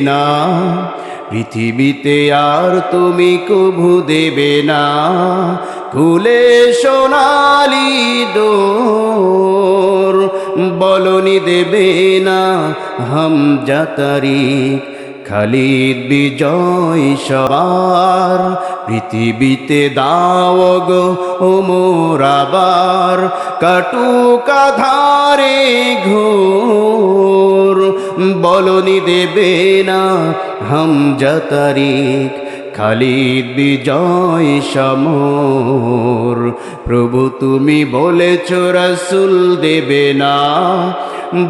না পৃথিবীতে আর তুমি কভু দেবে না খুলে সোনালি ডোর বলনি দেবে না হামজা তারিক খালিদ বিজয় সবার পৃথিবীতে দাও গো ওমর আবার কাটুক আধারে ঘোর বলনি দেবে না হামজা তারিক খালিদ বিজয় সমর প্রভু তুমি বলেছ রাসূল দেবে না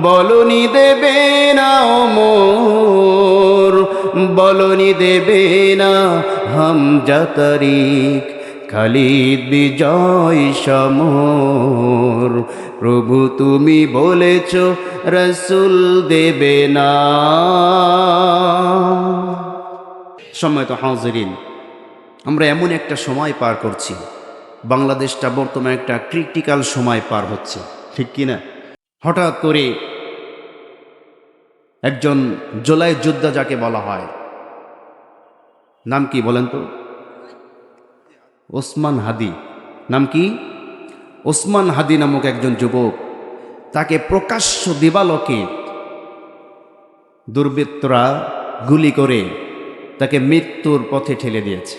বলনি দেবে না ওমর বলনি দেবে না হামজা তারিক খালিদ বিজয় সমর প্রভু তুমি বলেছ রাসূল দেবে না। সম্মানিত হাজিরিন, আমরা এমন একটা সময় পার করছি, বাংলাদেশটা বর্তমানে একটা ক্রিটিক্যাল সময় পার হচ্ছে, ঠিক কি না? হঠাৎ করে একজন জুলাই যোদ্ধা যাকে বলা হয়, নাম কি বলেন তো? ওসমান হাদি। নাম কি? ওসমান হাদি নামক একজন যুবক, তাকে প্রকাশ্য দিবালোকে দুর্বৃত্তরা গুলি করে তাকে মৃত্যুর পথে ঠেলে দিয়েছে।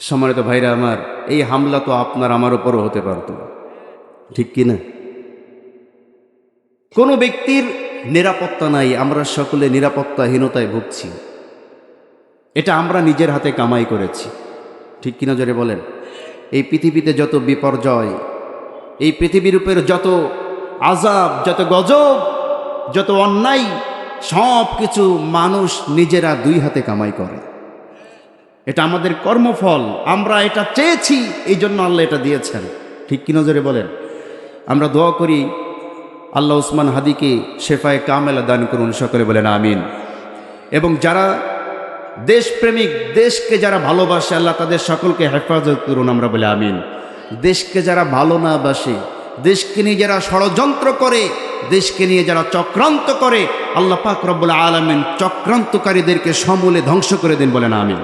সম্মানিত ভাইরা আমার, এই হামলা তো আপনার আমার উপরও হতে পারত, ঠিক কি না? কোনো ব্যক্তির নিরাপত্তা নাই, আমরা সকলে নিরাপত্তাহীনতায় ভুগছি। এটা আমরা নিজের হাতে কামাই করেছি, ঠিক কিনা জোরে বলেন? এই পৃথিবীতে যত বিপর্যয়, এই পৃথিবীর উপর যত আযাব, যত গজব, যত অন্যায়, সব কিছু মানুষ নিজেরা দুই হাতে কামাই করে। এটা আমাদের কর্মফল, আমরা এটা চেয়েছি, এই জন্য আল্লাহ এটা দিয়েছেন, ঠিক কিনা জোরে বলেন? আমরা দোয়া করি আল্লাহ ওসমান হাদিকে শেফায়ে কামেলা দান করুন, সকলে বলেন আমিন। এবং যারা দেশপ্রেমিক, দেশকে যারা ভালোবাসে, আল্লাহ তাদের সকলকে হেফাজত করুন, আমরা বলে আমিন। দেশকে যারা ভালো না বাসে, দেশকে নিয়ে যারা ষড়যন্ত্র করে, দেশকে নিয়ে যারা চক্রান্ত করে, আল্লাহ পাক রব্বুল আলামিন চক্রান্তকারীদেরকে সমূলে ধ্বংস করে দিন, বলেন আমিন।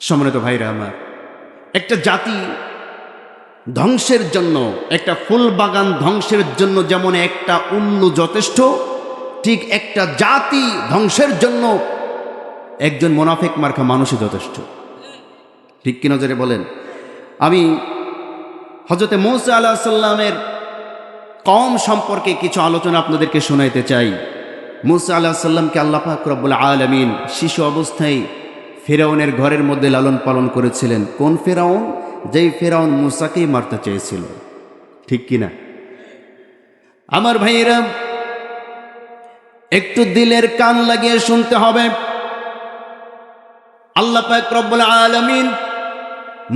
সম্মানিত ভাইরা আমার, একটা জাতি ধ্বংসের জন্য, একটা ফুল বাগান ধ্বংসের জন্য যেমন একটা উল্লু যথেষ্ট, ঠিক একটা জাতি ধ্বংসের জন্য একজন মুনাফিক মার্কা মানুষই যথেষ্ট, ঠিক কি নজরে বলেন? আমি হযরতে মূসা আলাইহিস সালামের কওম সম্পর্কে কিছু আলোচনা আপনাদেরকে শোনাইতে চাই। মূসা আলাইহিস সালামকে আল্লাহ পাক রব্বুল আলামিন শিশু অবস্থায় ফিরআউনের ঘরের মধ্যে লালন পালন করেছিলেন। কোন ফিরআউন? যেই ফিরআউন মূসাকেই মারতে চেয়েছিল, ঠিক কিনা? আমার ভাইয়েরা, একটু দিলের কান লাগিয়ে শুনতে হবে। আল্লাহ পাক রব্বুল আলামিন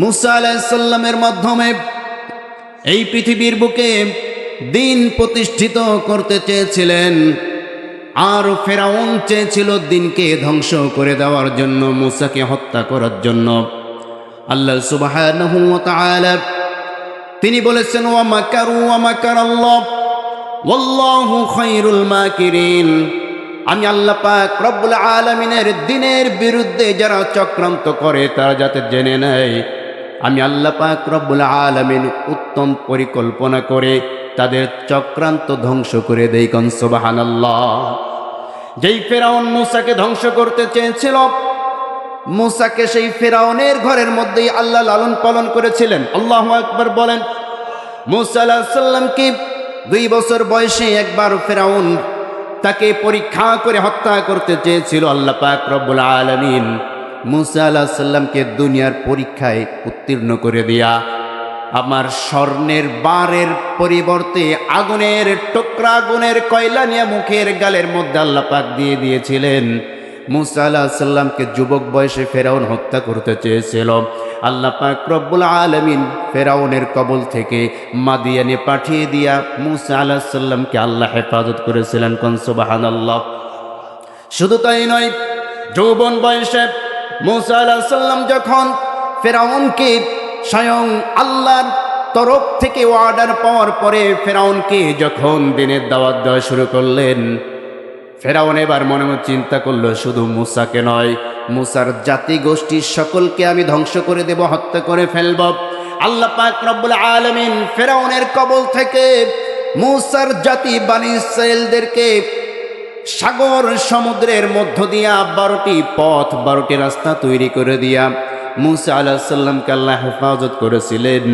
মূসা আলাইহিস সালামের মাধ্যমে এই পৃথিবীর বুকে দিন প্রতিষ্ঠিত করতে চেয়েছিলেন, আর ফিরআউন চেয়েছিল দিনকে ধ্বংস করে দেওয়ার জন্য, মূসাকে হত্যা করার জন্য। আল্লাহ সুবহানাহু ওয়া তাআলা তিনি বলেছেন, ওয়া মাকারু ওয়া মাকারাল্লাহ ওয়াল্লাহু খায়রুল মাকিরিন। আমি আল্লাহ পাক রব্বুল আলামিনের দ্বীনের বিরুদ্ধে যারা চক্রান্ত করে, তারা যাতে জেনে নেয় আমি আল্লাহ পাক রব্বুল আলামিন উত্তম পরিকল্পনা করে তাদের চক্রান্ত ধ্বংস করে দেই। কোন সুবহানাল্লাহ। যেই ফিরআউন মূসাকে ধ্বংস করতে চেয়েছিল, মূসাকে সেই ফিরআউনের ঘরের মধ্যেই আল্লাহ লালন পালন করেছিলেন। আল্লাহু আকবার বলেন। মূসা আলাইহিস সালামকে 2 বছর বয়সে একবার ফিরআউন তাকে পরীক্ষা করে হত্যা করতে চেয়েছিল। আল্লাহ পাক রব্বুল আলামিন মূসা আলাইহিস সালামকে দুনিয়ার পরীক্ষায় উত্তীর্ণ করে দিয়া আমার স্বর্ণের বারের পরিবর্তে আগুনের টুকরা, আগুনের কয়লা নিয়ে মুখের গালের মধ্যে আল্লাহ পাক দিয়ে দিয়েছিলেন। মূসা আলাইহিস সালামকে যুবক বয়সে ফিরআউন হত্যা করতে চেয়েছিল। আল্লাহ পাক রব্বুল আলামিন ফিরআউনের কবল থেকে মাদিয়ানে পাঠিয়ে দিয়া মূসা আলাইহিস সালামকে আল্লাহ হেফাজত করেছিলেন। কোন সুবহানাল্লাহ। শুধু তাই নয়, যৌবন বয়সে মূসা আলাইহিস সালাম যখন ফিরআউনকে স্বয়ং আল্লাহর তরফ থেকে অর্ডার পাওয়ার পরে ফিরআউনকে যখন দিনের দাওয়াত দেওয়া শুরু করলেন, ফেরাউন এবার মনে মনে চিন্তা করলো, শুধু মূসাকে নয়, মূসার জাতি গোষ্ঠীর সকলকে আমি ধ্বংস করে দেব, হত্যা করে ফেলব। আল্লাহ পাক রব্বুল আলামিন ফেরাউনের কবল থেকে মূসার জাতি বনী ইসরাঈলদেরকে সাগর সমুদ্রের মধ্য দিয়া 12টি পথ, 12টি রাস্তা তৈরি করে দিয়া মূসা আলাইহিস সালামকে আল্লাহ হেফাজত করেছিলেন।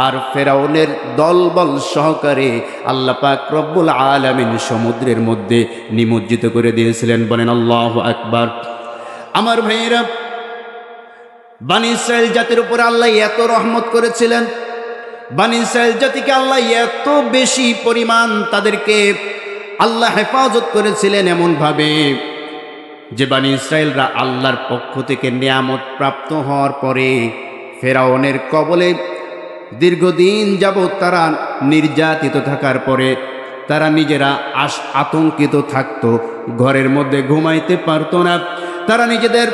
আর ফেরাউনের দলবল সহকারে আল্লাহ পাক রব্বুল আলামিন সমুদ্রের মধ্যে নিমজ্জিত করে দিয়েছিলেন। বলেন আল্লাহু আকবার। আমার ভাইয়েরা, বনী ইসরাঈল জাতির উপরে আল্লাহ এত রহমত করেছিলেন, বনী ইসরাঈল জাতিকে আল্লাহ এত বেশি পরিমাণ তাদেরকে আল্লাহ হেফাজত করেছিলেন এমনভাবে যে বনী ইসরাঈলরা আল্লাহর পক্ষ থেকে নিয়ামত প্রাপ্ত হওয়ার পরে ফেরাউনের কবলে দীর্ঘদিন যাবৎ তারা নির্যাতিত থাকার পরে তারা নিজেরা আতঙ্কিত থাকত, ঘরের মধ্যে ঘুমাইতে পারত না, তারা নিজেদের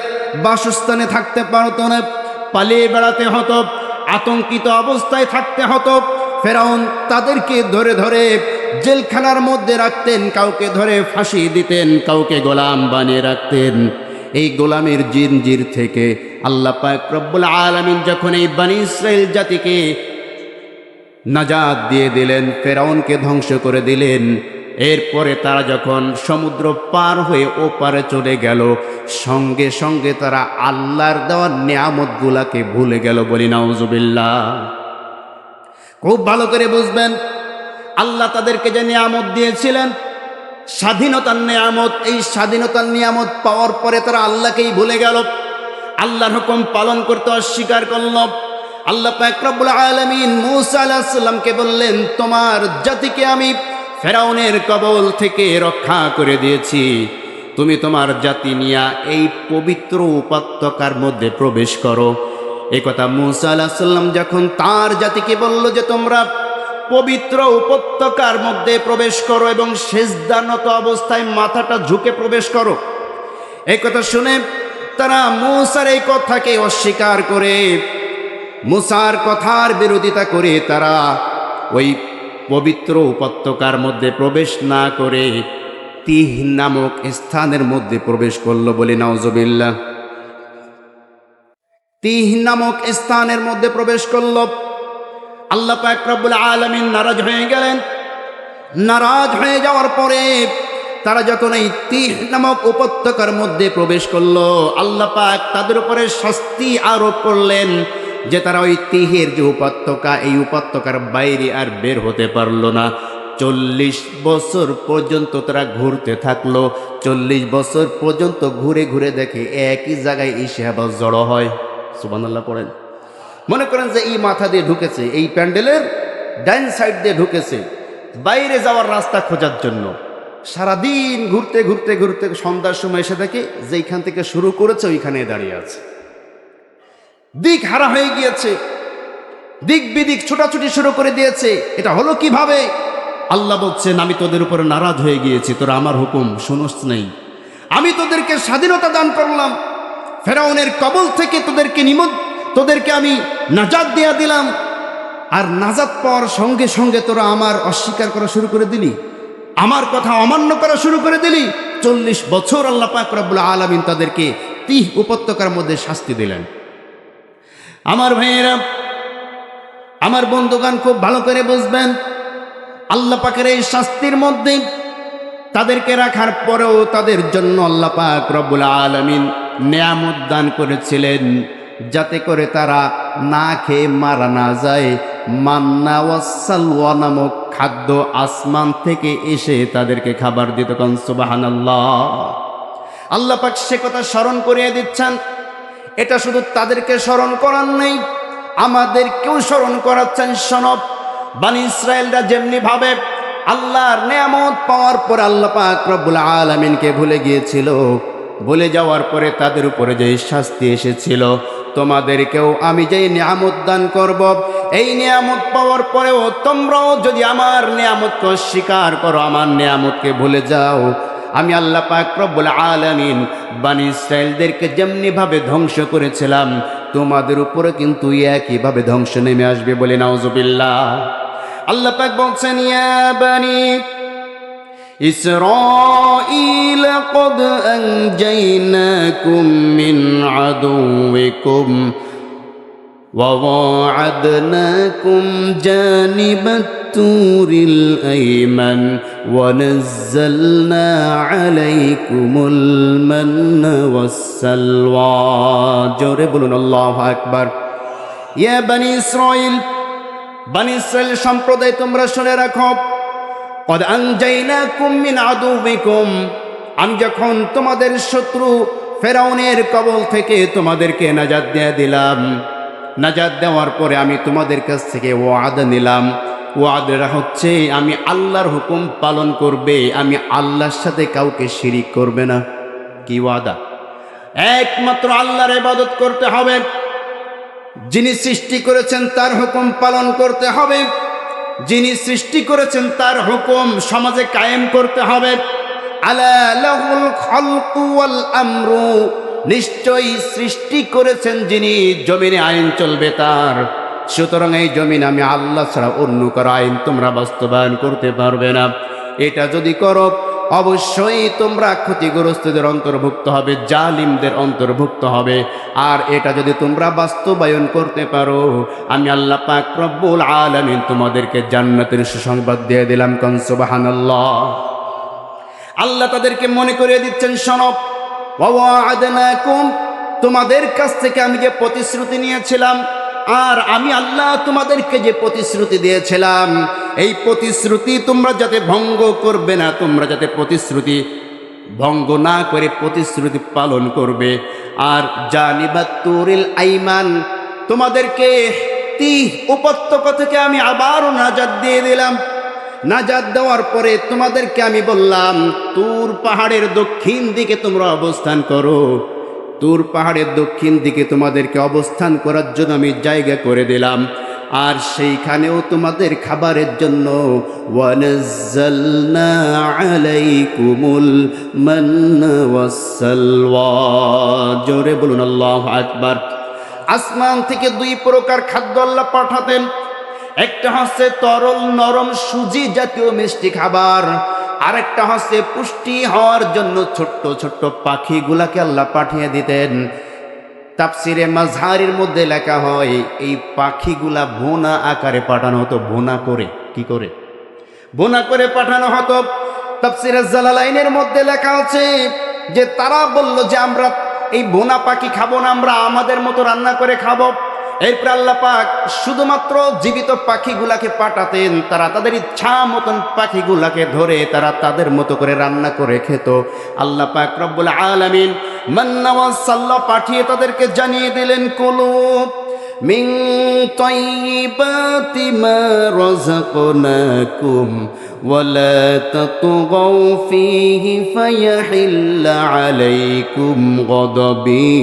বাসস্থানে থাকতে পারত না, পালিয়ে বেড়াতে হতো, আতঙ্কিত অবস্থায় থাকতে হতো। ফেরাউন তাদেরকে ধরে ধরে জেলখানার মধ্যে রাখতেন, কাউকে ধরে ফাঁসি দিতেন, কাউকে গোলাম বানিয়ে রাখতেন। এই গোলামের জিনজির থেকে আল্লাহ পাক রব্বুল আলামিন যখন এই বনী ইসরাঈল জাতিকে নাজাত দিয়ে দিলেন, ফেরাউনকে ধ্বংস করে দিলেন, এরপরে তারা যখন সমুদ্র পার হয়ে ওপারে চলে গেল, সঙ্গে সঙ্গে তারা আল্লাহর দেওয়া নিয়ামতগুলাকে ভুলে গেল। বলি নাউজুবিল্লাহ। খুব ভালো করে বুঝবেন, আল্লাহ তাদেরকে যে নিয়ামত দিয়েছিলেন, স্বাধীনতার নিয়ামত, এই স্বাধীনতার নিয়ামত পাওয়ার পরে তারা আল্লাহকেই ভুলে গেল, আল্লাহর হুকুম পালন করতে অস্বীকার করল। আল্লাহ পাক রব্বুল আলামিন মূসা আলাইহিস সালামকে বললেন, তোমার জাতিকে আমি ফেরাউনের কবল থেকে রক্ষা করে দিয়েছি, তুমি তোমার জাতি নিয়ে এই পবিত্র উপত্যকার মধ্যে প্রবেশ করো। এই কথা মূসা আলাইহিস সালাম যখন তার জাতিকে বলল যে তোমরা পবিত্র উপত্যকার মধ্যে প্রবেশ করো এবং সিজদানত অবস্থায় মাথাটা ঝুঁকে প্রবেশ করো, এই কথা শুনে তারা মূসার এই কথাকে অস্বীকার করে, মূসার কথার বিরোধিতা করে তারা ওই পবিত্র উপত্যকার মধ্যে প্রবেশ না করে তিহ নামক স্থানের মধ্যে প্রবেশ করলো। বলি নাউজুবিল্লাহ। তিহ নামক স্থানের মধ্যে প্রবেশ করল। আল্লাহ পাক রব্বুল আলামিন নারাজ হয়ে গেলেন। নারাজ হয়ে যাওয়ার পরে তারা যখন এই তিহ নামক উপত্যকার মধ্যে প্রবেশ করলো, আল্লাহ পাক তাদের উপরে শাস্তি আরোপ করলেন যে তারা ওই তিহের যে উপত্যকা, এই উপত্যকার বাইরে আর বের হতে পারলো না। 40 বছর পর্যন্ত তারা ঘুরতে থাকলো। 40 বছর পর্যন্ত ঘুরে ঘুরে দেখে একই জায়গায় এসে আবার জড়ো হয়। সুবহানাল্লাহ পড়েন। মনে করেন যে এই মাথা দিয়ে ঢুকেছে, এই প্যান্ডেলের ডাইন সাইড দিয়ে ঢুকেছে বাইরে যাওয়ার রাস্তা খোঁজার জন্য। সারাদিন ঘুরতে ঘুরতে ঘুরতে সন্ধ্যার সময় এসে দেখে যেইখান থেকে শুরু করেছে ওইখানে দাঁড়িয়ে আছে। দিক হারা হয়ে গিয়েছে, দিক বিদিক ছোটাছুটি শুরু করে দিয়েছে। এটা হলো কিভাবে? আল্লাহ বলছেন, আমি তোদের উপরে নারাজ হয়ে গিয়েছি, তোরা আমার হুকুম শুনোস নেই। আমি তোদেরকে স্বাধীনতা দান করলাম, ফেরাউনের কবল থেকে তোদেরকে আমি নাজাত দেয়া দিলাম, আর নাজাত পাওয়ার সঙ্গে সঙ্গে তোরা আমার অস্বীকার করা শুরু করে দিলি, আমার কথা অমান্য করা শুরু করে দিলি। 40 বছর আল্লাহ পাক রব্বুল আলামিন তাদেরকে তিহ উপত্যকার মধ্যে শাস্তি দিলেন। আমার ভাইয়েরা, আমার বন্ধুগণ, খুব ভালো করে বুঝবেন, আল্লাহ পাকের এই শাস্তির মধ্যে তাদেরকে রাখার পরেও তাদের জন্য আল্লাহ পাক রব্বুল আলামিন নিয়ামত দান করেছিলেন, যাতে করে তারা না খেয়ে মারা না যায়। মান্না ওয়াস সালওয়া নামক খাদ্য আসমান থেকে এসে তাদেরকে খাবার দিত। কোন সুবহানাল্লাহ। আল্লাহ পাক সে কথা স্মরণ করিয়ে দিচ্ছেন। এটা শুধু তাদেরকে স্মরণ করার নেই, আমাদেরকেও স্মরণ করাচ্ছেন। শোনো, বনী ইসরাঈলরা যেমনি ভাবে আল্লাহর নিয়ামত পাওয়ার পর আল্লাহ পাক রব্বুল আলামিনকে ভুলে গিয়েছিল, ভুলে যাওয়ার পরে তাদের উপরে যে শাস্তি এসেছিল, তোমাদেরকেও আমি যেই নিয়ামত দান করব, এই নিয়ামত পাওয়ার পরেও তোমরাও যদি আমার নিয়ামতকে অস্বীকার করো, আমার নিয়ামতকে ভুলে যাও, আমি আল্লাহ পাক রব্বুল আলামিন বনী ইসরাঈলদেরকে যেমনি ভাবে ধ্বংস করেছিলাম, তোমাদের উপরে কিন্তু একইভাবে ধ্বংস নেমে আসবে। বলে নাউজুবিল্লাহ। আল্লাহ পাক বলছেন, إسرائيل قد أنجيناكم من عدوكم وواعدناكم جانب الطور الأيمن ونزلنا عليكم المن والسلوى جرب الله أكبر يا بني إسرائيل بني إسرائيل সম্প্রদায় তোমরা শুনে রাখো قد أنجيناكم من عدوكم আমি যখন তোমাদের শত্রু ফেরাউনের কবল থেকে তোমাদেরকে নাজাত দিয়ে দিলাম নাজাত দেওয়ার পরে আমি তোমাদের কাছ থেকে ওয়াদা নিলাম ওয়াদাটা হচ্ছে আমি আল্লাহর হুকুম পালন করবে আমি আল্লাহর সাথে কাউকে শিরিক করবে না কি ওয়াদা একমাত্র আল্লাহর ইবাদত করতে হবে যিনি সৃষ্টি করেছেন তার হুকুম পালন করতে হবে যিনি সৃষ্টি করেছেন তার হুকুম সমাজে কায়েম করতে হবে আলা লাহুল খালকু ওয়াল আমরু নিশ্চয়ই সৃষ্টি করেছেন যিনি জমিনে আইন চলবে তার সুতরাং এই জমিন আমি আল্লাহ ছাড়া অন্য কারো আইন তোমরা বাস্তবায়ন করতে পারবে না এটা যদি করো অবশ্যই তোমরা ক্ষতিগ্রস্তদের অন্তর্ভুক্ত হবে জালিমদের অন্তর্ভুক্ত হবে আর এটা যদি তোমরা বাস্তবায়ন করতে পারো আমি আল্লাহ পাক রব্বুল আলামিন তোমাদেরকে জান্নাতের সুসংবাদ দিয়ে দিলাম কোন সুবহানাল্লাহ আল্লাহ তাদেরকে মনে করিয়ে দিচ্ছেন শোনো ওয়া'আদনাকুম তোমাদের কাছ থেকে আমি যে প্রতিশ্রুতি নিয়েছিলাম আর আমি আল্লাহ তোমাদেরকে যে প্রতিশ্রুতি দিয়েছিলাম এই প্রতিশ্রুতি তোমরা যাতে ভঙ্গ করবে না তোমরা যাতে প্রতিশ্রুতি ভঙ্গ না করে প্রতিশ্রুতি পালন করবে আর জানিবাত তুরিল আইমান তোমাদেরকে উপত্যকা থেকে আমি আবারও নাজাত দিয়ে দিলাম নাজাত দেওয়ার পরে তোমাদেরকে আমি বললাম তুর পাহাড়ের দক্ষিণ দিকে তোমরা অবস্থান করো তুর পাহাড়ের দক্ষিণ দিকে তোমাদেরকে অবস্থান করার জন্য আমি জায়গা করে দিলাম আর সেইখানেও তোমাদের খাবারের জন্য ওয়ানাজ্জালনা আলাইকুমুল মান্না ওয়াসসালওয়া জোরে বলুন আল্লাহু আকবার আসমান থেকে দুই প্রকার খাদ্য আল্লাহ পাঠাতেন একটা হচ্ছে তরল নরম সুজি জাতীয় মিষ্টি খাবার আরেকটা হচ্ছে পুষ্টি হওয়ার জন্য ছোট্ট ছোট্ট পাখিগুলাকে আল্লাহ পাঠিয়ে দিতেন তাফসিরে মাযহারির মধ্যে লেখা হয় এই পাখিগুলা বোনা আকারে পাঠানো হতো বোনা করে কি করে বোনা করে পাঠানো হতো তাফসিরে জালালাইনের মধ্যে লেখা আছে যে তারা বলল যে আমরা এই বোনা পাখি খাবো না আমরা আমাদের মতো রান্না করে খাবো এরপর আল্লাহ পাক শুধুমাত্র জীবিত পাখিগুলাকে পাঠাতেন তারা তাদের ইচ্ছা মতন পাখিগুলাকে ধরে তারা তাদের মতো করে রান্না করে খেত আল্লাহ পাক রব্বুল আলামিন মান্না ওয়াস সালওয়া পাঠিয়ে তাদেরকে জানিয়ে দিলেন কুলু মিন তাইয়িবাতি মা রাযাকনাকুম ওয়ালা তাতগাউ ফীহি ফায়াহিল্লা আলাইকুম গাদাবি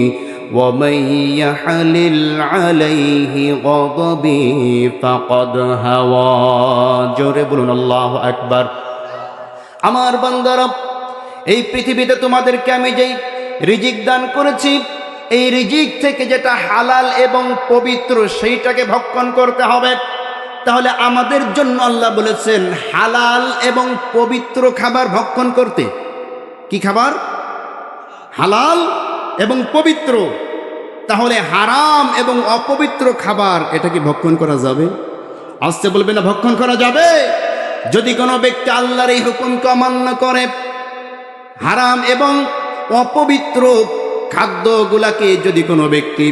ومن يحلل عليه غضبي فقد هوى জোরে বলুন আল্লাহু আকবার আমার বান্দারা এই পৃথিবীতে তোমাদেরকে আমি যেই রিজিক দান করেছি এই রিজিক থেকে যেটা হালাল এবং পবিত্র সেইটাকে ভক্ষণ করতে হবে তাহলে আমাদের জন্য আল্লাহ বলেছেন হালাল এবং পবিত্র খাবার ভক্ষণ করতে কি খাবার হালাল এবং পবিত্র তাহলে হারাম এবং অপবিত্র খাবার এটা কি ভক্ষণ করা যাবে আসতে বলবে না ভক্ষণ করা যাবে যদি কোনো ব্যক্তি আল্লাহর এই হুকুমকে অমান্য করে হারাম এবং অপবিত্র খাদ্যগুলাকে যদি কোনো ব্যক্তি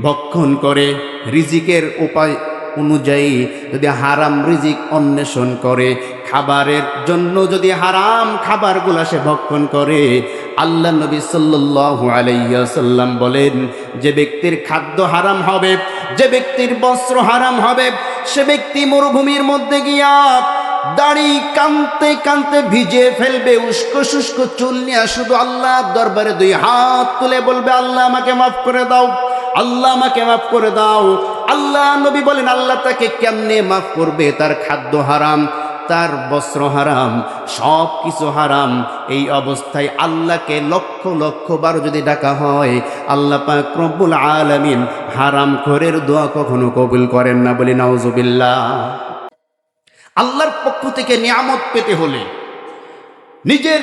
ভক্ষণ করে রিজিকের উপায় অনুযায়ী যদি হারাম রিজিক অন্বেষণ করে খাবারের জন্য যদি হারাম খাবারগুলা সে ভক্ষণ করে আল্লাহ নবী সাল্লাল্লাহু আলাইহি ওয়াসাল্লাম বলেন যে ব্যক্তির খাদ্য হারাম হবে যে ব্যক্তির বস্ত্র হারাম হবে সে ব্যক্তি মরুভূমির মধ্যে গিয়া দাড়ি কানতে কানতে ভিজে ফেলবে উস্কো শুষ্ক চুল নিয়ে শুধু আল্লাহর দরবারে দুই হাত তুলে বলবে আল্লাহ আমাকে মাফ করে দাও আল্লাহ আমাকে মাফ করে দাও আল্লাহ নবী বলেন আল্লাহ তাকে কেমনে মাফ করবে তার খাদ্য হারাম তার বস্ত্র হারাম সব কিছু হারাম এই অবস্থায় আল্লাহকে লক্ষ লক্ষ বার যদি ডাকা হয় আল্লাহ পাক রব্বুল আলামিন হারাম খোরের দোয়া কখনো কবুল করেন না বলি নাউজুবিল্লাহ আল্লাহর পক্ষ থেকে নিয়ামত পেতে হলে নিজের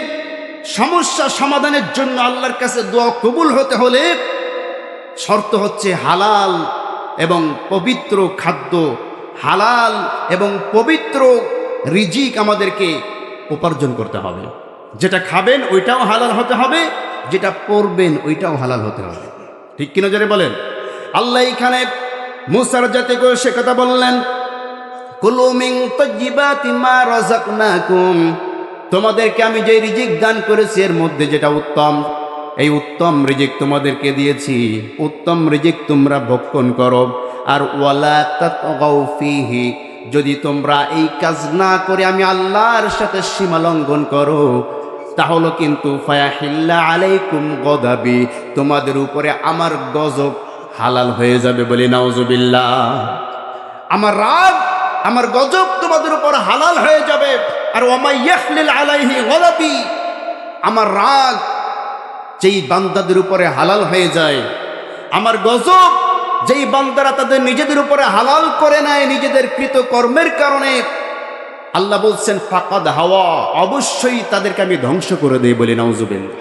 সমস্যা সমাধানের জন্য আল্লাহর কাছে দোয়া কবুল হতে হলে শর্ত হচ্ছে হালাল এবং পবিত্র খাদ্য, হালাল এবং পবিত্র রিজিক আমাদেরকে উপার্জন করতে হবে। যেটা খাবেন ওইটাও হালাল হতে হবে, যেটা পরবেন ওইটাও হালাল হতে হবে। ঠিক কিনা যারা বলেন? আল্লাহ এখানে মুসার জাতি করে সে কথা বললেন, কুলু মিন তাইয়্যিবাতি মা রাযাকনাকুম, তোমাদেরকে আমি যে রিজিক দান করেছি এর মধ্যে যেটা উত্তম, এই উত্তম রিজিক তোমাদেরকে দিয়েছি, উত্তম রিজিক তোমরা ভক্ষণ করো। আর ওয়ালা তাতগাউ ফীহি, যদি তোমরা এই কাজ না করে আমি আল্লাহর সাথে সীমা লঙ্ঘন করো, তাহলে কিন্তু ফায়াহিল্লা আলাইকুম গদাবি, তোমাদের উপরে আমার গজব হালাল হয়ে যাবে। বলি নাউজুবিল্লাহ। আমার রাগ, আমার গজব তোমাদের উপর হালাল হয়ে যাবে। আর ওয়ামা ইয়াহলিল আলাইহি গদাবি, আমার রাগ যেই বান্দাদের উপরে হালাল হয়ে যায়, আমার গজব যেই বান্দারা তাদের নিজেদের উপরে হালাল করে নেয় নিজেদের কৃত কর্মের কারণে, আল্লাহ বলছেন ফাকাদ হাওয়া, অবশ্যই তাদেরকে আমি ধ্বংস করে দেই। বলি নাউজুবিল্লাহ।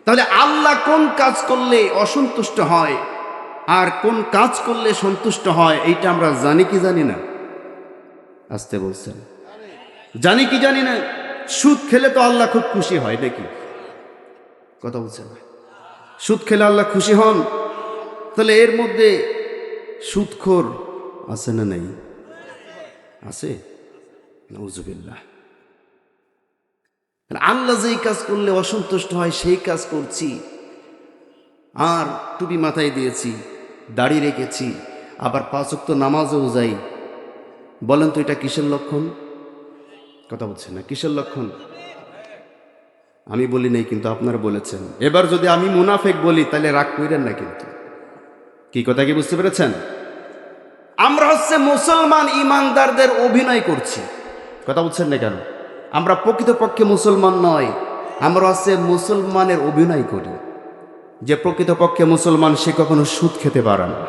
তাহলে আল্লাহ কোন কাজ করলে অসন্তুষ্ট হয় আর কোন কাজ করলে সন্তুষ্ট হয়, এইটা আমরা জানি কি জানি না? আসতে বলছেন, জানি কি জানি না? সুদ খেলে তো আল্লাহ খুব খুশি হয় নাকি? কথা বলছেন, সুদ খেলে আল্লাহ খুশি হন? তাহলে এর মধ্যে সুদখোর আছে না নাই? আছে। নাউজুবিল্লাহ। আল্লাহ যেই কাজ করলে অসন্তুষ্ট হয় সেই কাজ করছি, আর টুপি মাথায় দিয়েছি, দাড়ি রেখেছি, আবার 5 ওয়াক্ত নামাজও যাই। বলেন তো এটা কিসের লক্ষণ? কথা বলছেন না, কিসের লক্ষণ? আমি বলি নাই, কিন্তু আপনারা বলেছেন। এবার যদি আমি মুনাফেক বলি তাহলে রাগ কইরেন না কিন্তু। কি কথা কি বুঝতে পেরেছেন? আমরা হচ্ছে মুসলমান ইমানদারদের অভিনয় করছি। কথা বলছেন না কেন? আমরা প্রকৃতপক্ষে মুসলমান নয়, আমরা হচ্ছে মুসলমানের অভিনয় করি। যে প্রকৃতপক্ষে মুসলমান সে কখনো সুদ খেতে পারে না।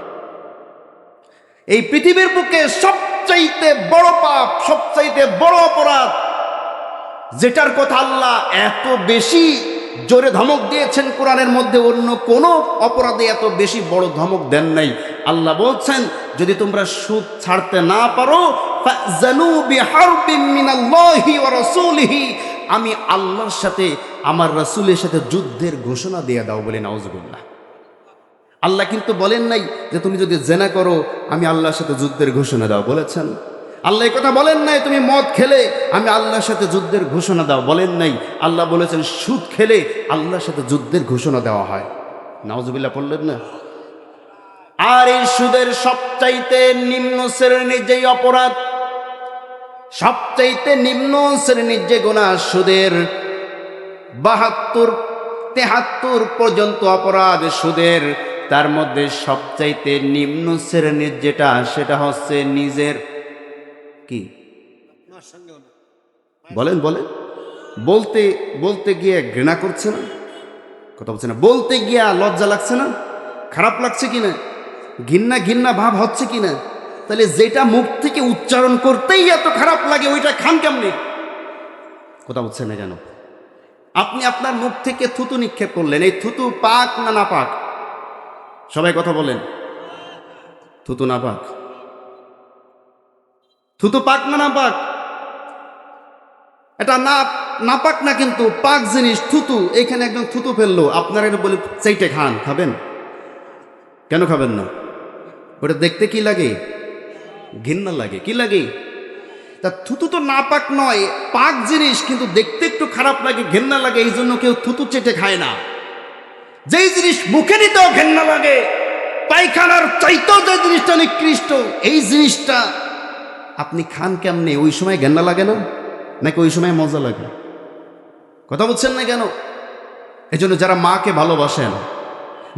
এই পৃথিবীর বুকে সবচাইতে বড় পাপ, সবচাইতে বড় অপরাধ, যেটার কথা আল্লাহ এত বেশি জোরে ধমক দিয়েছেন কোরআনের মধ্যে, অন্য কোন অপরাধে এত বেশি বড় ধমক দেন নাই। আল্লাহ বলছেন, যদি তোমরা সুদ ছাড়তে না পারো, ফাযানু বিহারবিন মিনাল্লাহি ওয়া রাসূলিহি, আমি আল্লাহর সাথে আমার রাসূলের সাথে যুদ্ধের ঘোষণা দিয়ে দাও। বলে নাউজুবিল্লাহ। আল্লাহ কিন্তু বলেন নাই যে তুমি যদি জেনা করো আমি আল্লাহর সাথে যুদ্ধের ঘোষণা দাও, বলেছেন? আল্লাহ এই কথা বলেন নাই তুমি মদ খেলে আমি আল্লাহর সাথে যুদ্ধের ঘোষণা দাও, বলেন নাই। আল্লাহ বলেছেন সুদ খেলে আল্লাহর সাথে যুদ্ধের ঘোষণা দেওয়া হয়। নাউজুবিল্লাহ পড়লেন না? আর এই সুদের সবচাইতে নিম্ন শ্রেণীর যেই অপরাধ, সবচাইতে নিম্ন শ্রেণীর যে গুনাহ, সুদের 72-73 পর্যন্ত অপরাধ সুদের, তার মধ্যে সবচাইতে নিম্ন শ্রেণীর যেটা, সেটা হচ্ছে নিজের কি বলেন বলেন বলতে বলতে গিয়ে ঘৃণা করছে না? কথা বলছে না? বলতে গিয়া লজ্জা লাগছে না? খারাপ লাগছে কিনা? ঘৃণা ঘৃণা ভাব হচ্ছে কিনা? তাহলে যেটা মুখ থেকে উচ্চারণ করতেই এত খারাপ লাগে, ওইটা খান কেমনি? কথা বলছে না কেন? আপনি আপনার মুখ থেকে থুতু নিক্ষেপ করলেন, এই থুতু পাক না না পাক? সবাই কথা বলেন, থুতু না পাক? থুতু পাক না না পাক? এটা না নাপাক না, কিন্তু পাক জিনিস থুতু। এখানে একজন থুতু ফেললো, আপনারা এটা বলে চাইটে খান, খাবেন? কেন খাবেন না? ওটা দেখতে কি লাগে? ঘৃণা লাগে। কি লাগে? তা থুতু তো নাপাক নয়, পাক জিনিস, কিন্তু দেখতে একটু খারাপ লাগে, ঘৃণা লাগে, এই জন্য কেউ থুতু চেটে খায় না। যেই জিনিস মুখে নিতেও ঘৃণা লাগে, পায়খানার চাইতেও যে জিনিসটা নিকৃষ্ট, এই জিনিসটা আপনি খান কেমনে? ওই সময় ঘৃণা লাগে না, নাকি ওই সময় মজা লাগে? কথা বলছেন না কেন? এই জন্য যারা মাকে ভালোবাসেন,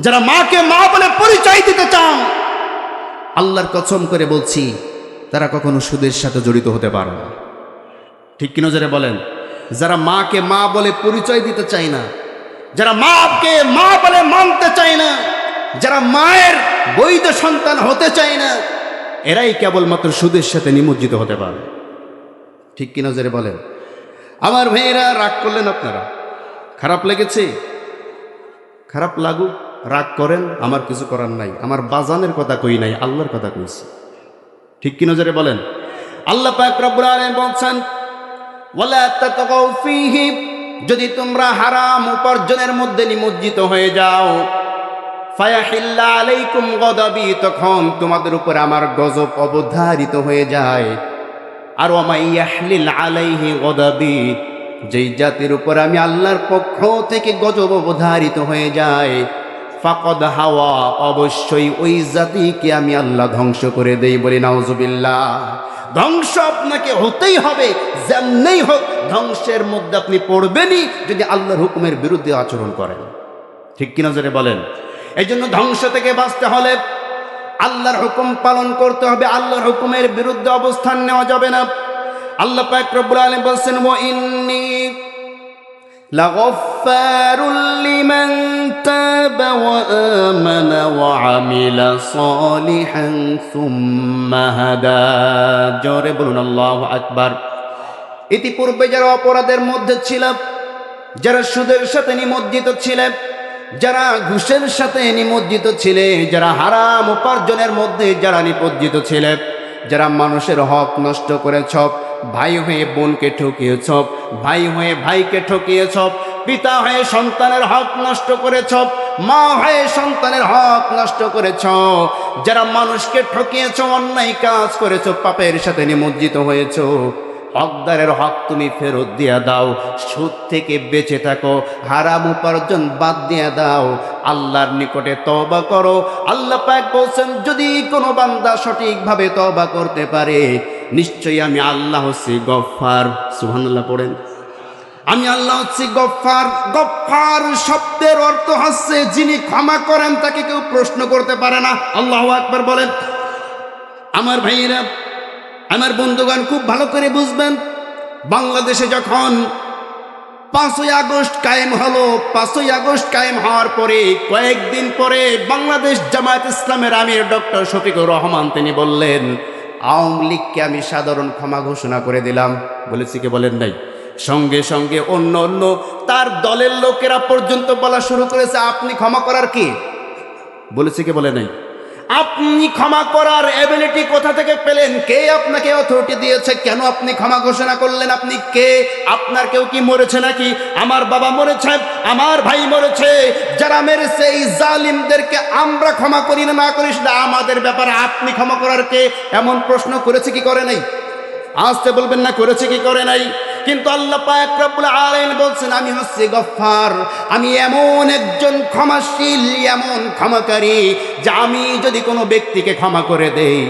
যারা মাকে মা বলে পরিচয় দিতে চান, আল্লাহর কসম করে বলছি তারা কখনো সুদের সাথে জড়িত হতে পারে না। ঠিক কিনা যারা বলেন? যারা মাকে মা বলে পরিচয় দিতে চায় না, যারা মাকে মা বলে মানতে চায় না, যারা মায়ের বৈধ সন্তান হতে চায় না, এরাই কেবলমাত্র সুদের সাথে নিমজ্জিত হতে পারে। ঠিক কিনা যারা বলেন? আমার ভাইয়েরা, রাগ করলেন আপনারা? খারাপ লেগেছে? খারাপ লাগুক, রাগ করেন, আমার কিছু করার নাই। আমার বাজানের কথা কই নাই, আল্লাহর কথা কইছি। ঠিক কি নজরে বলেন? আল্লাহ পাক রব্বুল আলামিন বলছেন, ওয়ালা তাতগাউ ফীহি, যদি তোমরা হারাম উপার্জনের মধ্যে নিমজ্জিত হয়ে যাও, ফায়াহিল্লা আলাইকুম গদাবি, তখন তোমাদের উপর আমার গজব অবধারিত হয়ে যায়। আর ওয়া মাইয়াহলিল আলাইহি গদাবি, যেই জাতির উপর আমি আল্লাহর পক্ষ থেকে গজব অবধারিত হয়ে যায়, ফাকাদ হাওয়া, অবশ্যই ওই জাতিকে আমি আল্লাহ ধ্বংস করে দেই। বলি নাউজুবিল্লাহ। ধ্বংস আপনাকে হতেই হবে, যেমনেই হোক ধ্বংসের মধ্যে আপনি পড়বেনই যদি আল্লাহর হুকুমের বিরুদ্ধে আচরণ করেন। ঠিক কিনা জোরে বলেন? এই জন্য ধ্বংস থেকে বাঁচতে হলে আল্লাহর হুকুম পালন করতে হবে, আল্লাহর হুকুমের বিরুদ্ধে অবস্থান নেওয়া যাবে না। আল্লাহ পাক রব্বুল আলামিন বলছেন, ওয়া ইন্নী লাগাফফারুল লিমান তাবা ওয়া আমানা ওয়া আমিলা সালিহান সুম্মা হাদা। জোরে বলুন আল্লাহু আকবার। ইতিপূর্বে যারা অপরাধের মধ্যে ছিল, যারা সুদের সাথে নিমজ্জিত ছিলেন, যারা ঘুষের সাথে নিমজ্জিত ছিলে, যারা হারাম উপার্জনের মধ্যে যারা নিমজ্জিত ছিলে, যারা মানুষের হক নষ্ট করেছ, ভাই হয়ে বোনকে ঠকিয়েছ, ভাই হয়ে ভাইকে ঠকিয়েছ, পিতা হয়ে সন্তানের হক নষ্ট করেছ, মা হয়ে সন্তানের হক নষ্ট করেছ, যারা মানুষকে ঠকিয়েছ, অন্যায় কাজ করেছ, পাপের সাথে নিমজ্জিত হয়েছ, হকদারের হক তুমি ফেরত দিয়া দাও, সুদ থেকে বেঁচে থাকো, হারাম উপার্জন বাদ দিয়া দাও, আল্লাহর নিকটে তওবা করো। আল্লাহ পাক বলছেন, যদি কোনো বান্দা সঠিকভাবে তওবা করতে পারে, নিশ্চয়ই আমি আল্লাহ হচ্ছি গফফার। সুবহানাল্লাহ পড়েন। আমি আল্লাহ হচ্ছি গফফার। গফফার শব্দের অর্থ হচ্ছে যিনি ক্ষমা করেন তাকে কেউ প্রশ্ন করতে পারে না। আল্লাহু আকবার বলেন। আমার ভাইয়েরা, আমার বন্ধুগণ, খুব ভালো করে বুঝবেন, বাংলাদেশে যখন 5ই আগস্ট কায়েম হলো, 5ই আগস্ট কায়েম হওয়ার পরে কয়েকদিন পরে বাংলাদেশ জামায়াত ইসলামের আমির ডক্টর শফিকুর রহমান তিনি বললেন, আওয়ামী লীগকে আমি সাধারণ ক্ষমা ঘোষণা করে দিলাম। বলেছি কি বলেন নাই? সঙ্গে সঙ্গে অন্য অন্য তার দলের লোকেরা পর্যন্ত বলা শুরু করেছে, আপনি ক্ষমা করার কি? বলেছি কি বলে নাই? আপনি ক্ষমা করার এবিলিটি কোথা থেকে পেলেন? কে আপনাকে অথরিটি দিয়েছে? কেন আপনি ক্ষমা ঘোষণা করলেন? আপনি কে? আপনার কেউ কি মরেছে নাকি? আমার বাবা মরেছে, আমার ভাই মরেছে, যারা মেরেছে এই জালিমদেরকে আমরা ক্ষমা করি না, না করি সেটা আমাদের ব্যাপারে, আপনি ক্ষমা করার কে? এমন প্রশ্ন করেছে কি করে নাই? আসতে বলবেন না করেছে কি করে নাই। কিন্তু আল্লাহ পাক রব্বুল আলামিন বলছেন, আমি হচ্ছি গফফার, আমি এমন একজন ক্ষমাশীল, এমন ক্ষমাকারী, যে আমি যদি কোনো ব্যক্তিকে ক্ষমা করে দেই,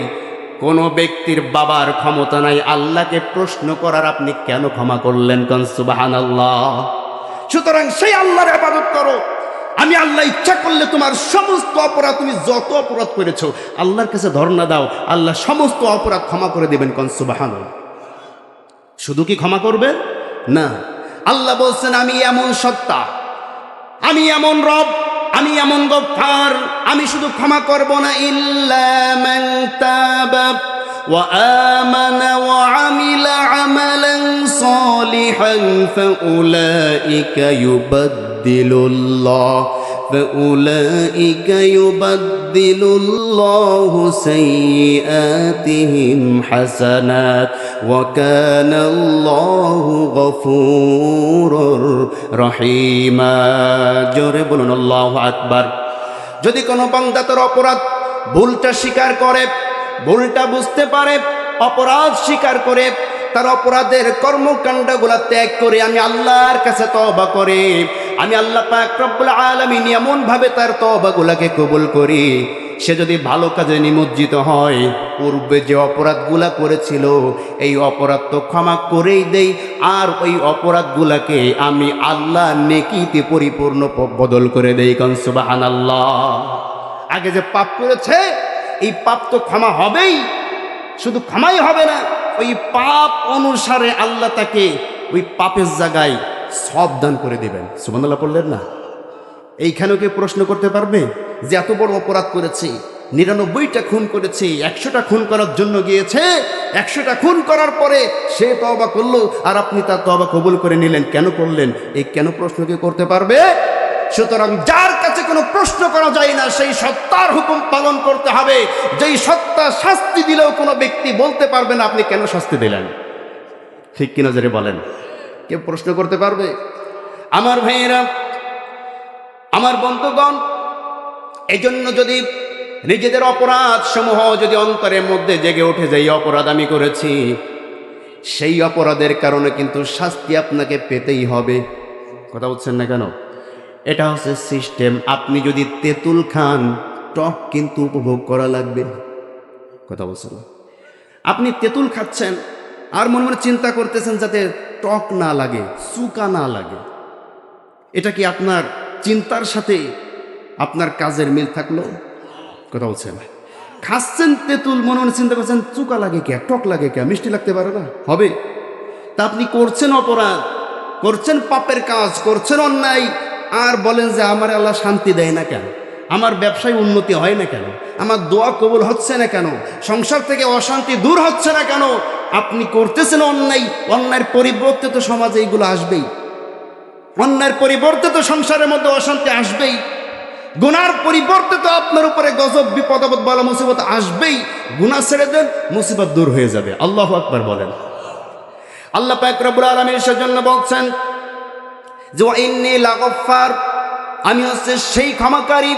কোনো ব্যক্তির বাবার ক্ষমতা নাই আল্লাহকে প্রশ্ন করার, আপনি কেন ক্ষমা করলেন? কোন সুবহানাল্লাহ। সুতরাং সেই আল্লাহর ইবাদত করো। আমি আল্লাহ ইচ্ছা করলে তোমার সমস্ত অপরাধ, তুমি যত অপরাধ করেছো আল্লাহর কাছে ধর্ণা দাও, আল্লাহ সমস্ত অপরাধ ক্ষমা করে দেবেন। কোন সুবহানাল্লাহ। শুধু কি ক্ষমা করবেন না, আল্লাহ বলছেন, আমি এমন সত্তা, আমি এমন রব, আমি এমন গফফার, আমি শুধু ক্ষমা করব না, ইল্লা মান তাবা ওয়া আমানা ওয়া আমিলা আমালান সালিহান ফাউলাইকা ইউবাদদিলুল্লাহ فأولئك يبدل الله سيئاتهم حسنات وكان الله غفورا رحيما। জোরে বলুন আল্লাহু আকবার। যদি কোনো বান্দা তার অপরাধ, ভুলটা স্বীকার করে, ভুলটা বুঝতে পারে, অপরাধ স্বীকার করে, তার অপরাধের কর্মকাণ্ডগুলা ত্যাগ করে আমি আল্লাহর কাছে তওবা করে, আমি আল্লাহ পাক রব্বুল আলামিন এমন ভাবে তার তওবাগুলাকে কবুল করি, সে যদি ভালো কাজে নিমজ্জিত হয়, পূর্বে যে অপরাধগুলা করেছিল এই অপরাধ তো ক্ষমা করেই দেই, আর ওই অপরাধগুলাকে আমি আল্লাহ নেকিতে পরিপূর্ণ বদল করে দেই। কোন সুবহানাল্লাহ। আগে যে পাপ করেছে এই পাপ তো ক্ষমা হবেই, শুধু ক্ষমাই হবে না, ওই পাপ অনুসারে আল্লাহ তাকে ওই পাপের জায়গায় সওয়াব দান করে দিবেন। সুবহানাল্লাহ পড়লেন না? এইখানেও কেউ প্রশ্ন করতে পারবে যে এত বড় অপরাধ করেছি, 99টা খুন করেছে, 100টা খুন করার জন্য গিয়েছে, 100টা খুন করার পরে সে তওবা করলো, আর আপনি তার তওবা কবুল করে নিলেন। কেন করলেন? এই কেন প্রশ্ন কি করতে পারবে? সুতরাং যার কাছে কোনো প্রশ্ন করা যায় না, সেই সত্তার হুকুম পালন করতে হবে। যেই সত্তা শাস্তি দিলেও কোনো ব্যক্তি বলতে পারবে না আপনি কেন শাস্তি দিলেন। ঠিক কিনা জোরে বলেন? কেউ প্রশ্ন করতে পারবে? আমার ভাইয়েরা, আমার বন্ধুগণ, এই জন্য যদি নিজেদের অপরাধ সমূহ যদি অন্তরের মধ্যে জেগে ওঠে যে এই অপরাধ আমি করেছি, সেই অপরাধের কারণে কিন্তু শাস্তি আপনাকে পেতেই হবে। কথা বলছেন না কেন? এটা হচ্ছে সিস্টেম। আপনি যদি তেঁতুল খান, টক কিন্তু উপভোগ করা লাগবে। কথা বলছেন? আপনি তেঁতুল খাচ্ছেন আর মনে মনে চিন্তা করতেছেন যাতে টক না লাগে, চুকা না লাগে। এটা কি আপনার চিন্তার সাথে আপনার কাজের মিল থাকলো? কথা বলছেন? খাচ্ছেন তেঁতুল, মনে মনে চিন্তা করছেন চুকা লাগে কে, টক লাগে কে, মিষ্টি লাগতে পারে না, হবে? তা আপনি করছেন অপরাধ, করছেন পাপের কাজ, করছেন অন্যায়, আর বলেন যে আমার আল্লাহ শান্তি দেয় না কেন, আমার ব্যবসায় উন্নতি হয় না কেন, আমার দোয়া কবুল হচ্ছে না কেন, সংসার থেকে অশান্তি দূর হচ্ছে না কেন? আপনি করতেছেন অন্যায়, অন্যায়ের পরিবর্তে তো সমাজে এইগুলো আসবেই, অন্যায়ের পরিবর্তে তো সংসারের মধ্যে অশান্তি আসবেই, গুনার পরিবর্তে তো আপনার উপরে গজব বিপদ আপদ বলা মুসিবত আসবেই। গুনাহ ছেড়ে দেন, মুসিবত দূর হয়ে যাবে। আল্লাহু আকবার বলেন। আল্লাহ পাক রব্বুল আলামিন সেজন্য বলছেন যে ওয়া ইন্নী লাগাফফার, আমি হচ্ছে সেই ক্ষমাকারী,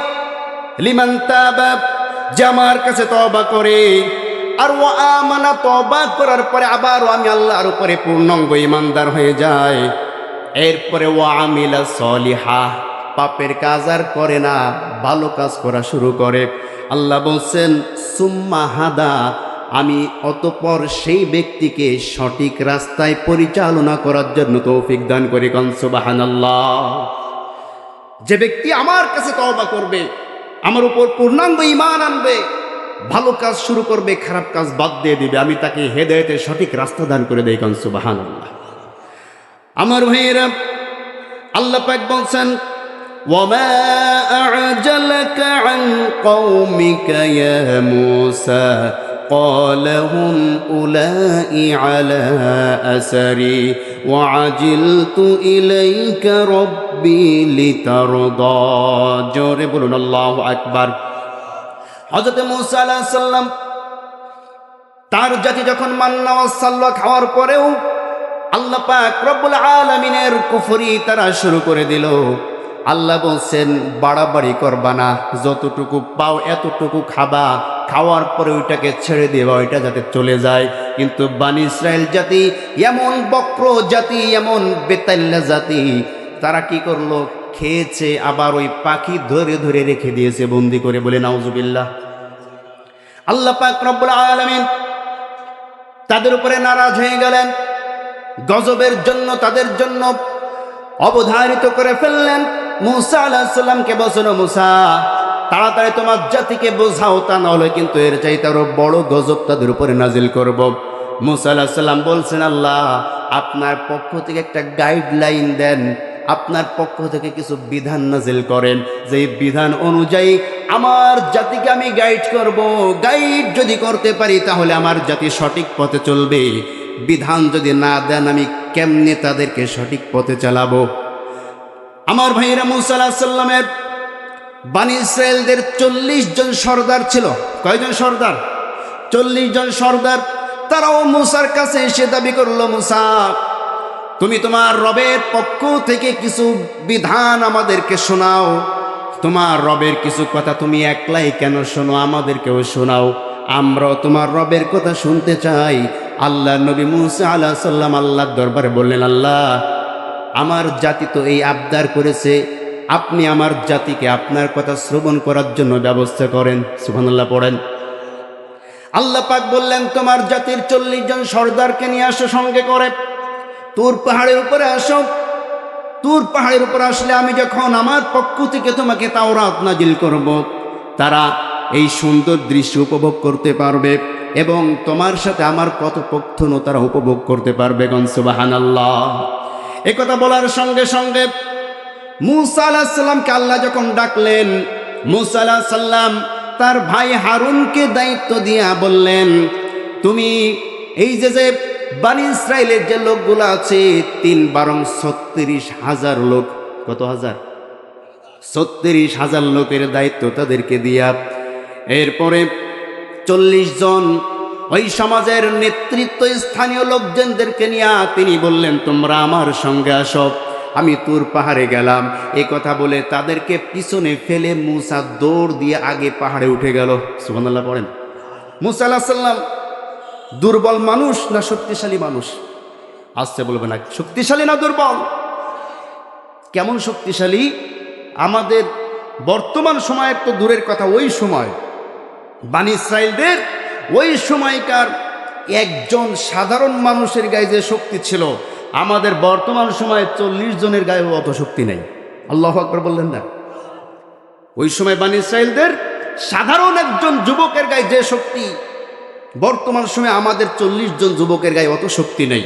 লিমান তাবা, যে আমার কাছে তওবা করে, আর ওয়া আমানা, তওবা করার পরে আবারও আমি আল্লাহর উপরে পূর্ণাঙ্গ ঈমানদার হয়ে যায়। এরপরে ওয়া আমিলা সলিহা, পাপের কাজ আর করে না, ভালো কাজ করা শুরু করে। আল্লাহ বলছেন সুম্মা হাদা, আমি অতঃপর সেই ব্যক্তিকে সঠিক রাস্তায় পরিচালনা করার জন্য তৌফিক দান করি। কোন সুবহানাল্লাহ। যে ব্যক্তি আমার কাছে তওবা করবে, আমার উপর পূর্ণাঙ্গ ঈমান আনবে, ভালো কাজ শুরু করবে, খারাপ কাজ বাদ দিয়ে দিবে, আমি তাকে হেদায়েতের সঠিক রাস্তা দান করে দেই। কোন সুবহানাল্লাহ। আমার ভাইয়েরা, আল্লাহ পাক বলছেন ওয়ামা আ'জালাকা আন কওমিকা ইয়া মূসা قال هم أولئي على أثري وعجلت إليك ربي لترضى। জোরে বলুন আল্লাহু আকবার। হযরত মূসা আলাইহিস সালাম তার জাতি যখন মান্না ওয়া সালওয়া খাওয়ার পরেও আল্লাহ পাক রব্বুল আলামিনের কুফরি তারা শুরু করে দিল। আল্লাহ বলছেন বাড়াবাড়ি করবা না, যতটুকু পাও এতটুকু খাবা, খাওয়ার পরে ওইটাকে ছেড়ে দেবা, ওইটা যাতে চলে যায়। কিন্তু বনি ইসরাইল জাতি এমন বক্র জাতি, এমন বেতাল্লা জাতি, তারা কি করলো? খেয়েছে, আবার ওই পাখি ধরে ধরে রেখে দিয়েছে বন্দি করে। বলে নাউজুবিল্লাহ। আল্লাহ পাক রব্বুল আলামিন তাদের উপরে নারাজ হয়ে গেলেন, গজবের জন্য তাদের জন্য অবধারিত করে ফেললেন। মূসা আলাইহিস সালামকে বলছেন, মূসা তাড়াতাড়ি তোমার জাতিকে বোঝাও, তা না হলে কিন্তু এর চাইতে আরো বড় গজব তাদের উপরে নাজিল করব। মূসা আলাইহিস সালাম বলছেন, আল্লাহ আপনার পক্ষ থেকে একটা গাইডলাইন দেন, আপনার পক্ষ থেকে কিছু বিধান নাজিল করেন, যে বিধান অনুযায়ী আমার জাতিকে আমি গাইড করব। গাইড যদি করতে পারি তাহলে আমার জাতি সঠিক পথে চলবে, বিধান যদি না দেন আমি কেমনে তাদেরকে সঠিক পথে চালাবো? আমার ভাইরা, মূসা আলাইহিস সালামের বনি ইসরাইলদের 40 জন সর্দার ছিল। কয়জন সর্দার? 40 জন সর্দার। তারাও মূসার কাছে এসে দাবি করলো, মূসা তুমি তোমার রবের পক্ষ থেকে কিছু বিধান আমাদেরকে শোনাও, তোমার রবের কিছু কথা তুমি একলাই কেন শোনো, আমাদেরকেও শোনাও, আমরাও তোমার রবের কথা শুনতে চাই। আল্লাহ নবী মূসা আলাইহিস সালাম আল্লাহর দরবারে বললেন, আল্লাহ আমার জাতি তো এই আবদার করেছে, আপনি আমার জাতিকে আপনার কথা শ্রবণ করার জন্য ব্যবস্থা করেন। সুবহানাল্লাহ পড়েন। আল্লাহ পাক বললেন, তোমার জাতির 40 জন সর্দারকে নিয়ে আসো সঙ্গে করে, তুর পাহাড়ের উপরে আসো। তুর পাহাড়ের উপরে আসলে আমি যখন আমার পক্ষ থেকে তোমাকে তাওরাত নাজিল করব, তারা এই সুন্দর দৃশ্য উপভোগ করতে পারবে এবং তোমার সাথে আমার কথোপকথনও তারা উপভোগ করতে পারবে। সুবহানাল্লাহ। এই কথা বলার সঙ্গে সঙ্গে মূসা আলাইহিস সালামকে আল্লাহ যখন ডাকলেন, মূসা আলাইহিস সালাম তার ভাই হারুনকে দায়িত্ব দিয়া বললেন, তুমি এই যে বনী ইসরাইলের যে লোকগুলো আছে 36,000 লোক, কত হাজার? 36,000 লোকের দায়িত্ব তাদেরকে দিয়া, এরপরে 40 জন ওই সমাজের নেতৃত্ব স্থানীয় লোকজনদেরকে নিয়ে তিনি বললেন, তোমরা আমার সঙ্গে আসো, আমি তুর পাহাড়ে গেলাম। এই কথা বলে তাদেরকে পিছনে ফেলে মুসা দৌড় দিয়ে আগে পাহাড়ে উঠে গেল। সুবহানাল্লাহ পড়েন। মুসা আলাইহিস সালাম দুর্বল মানুষ না শক্তিশালী মানুষ? আসছে বলবে না, শক্তিশালী না দুর্বল? কেমন শক্তিশালী? আমাদের বর্তমান সময়ের তো দূরের কথা, ওই সময় বনী ইসরাইলদের ওই সময়কার একজন সাধারণ মানুষের গায়ে যে শক্তি ছিল, আমাদের বর্তমান সময়ে 40 জনের গায়ে অত শক্তি নেই। আল্লাহু আকবার বললেন না? ওই সময় বনী ইসরাইলদের সাধারণ একজন যুবকের গায়ে যে শক্তি, বর্তমান সময়ে আমাদের 40 জন যুবকের গায়ে অত শক্তি নেই।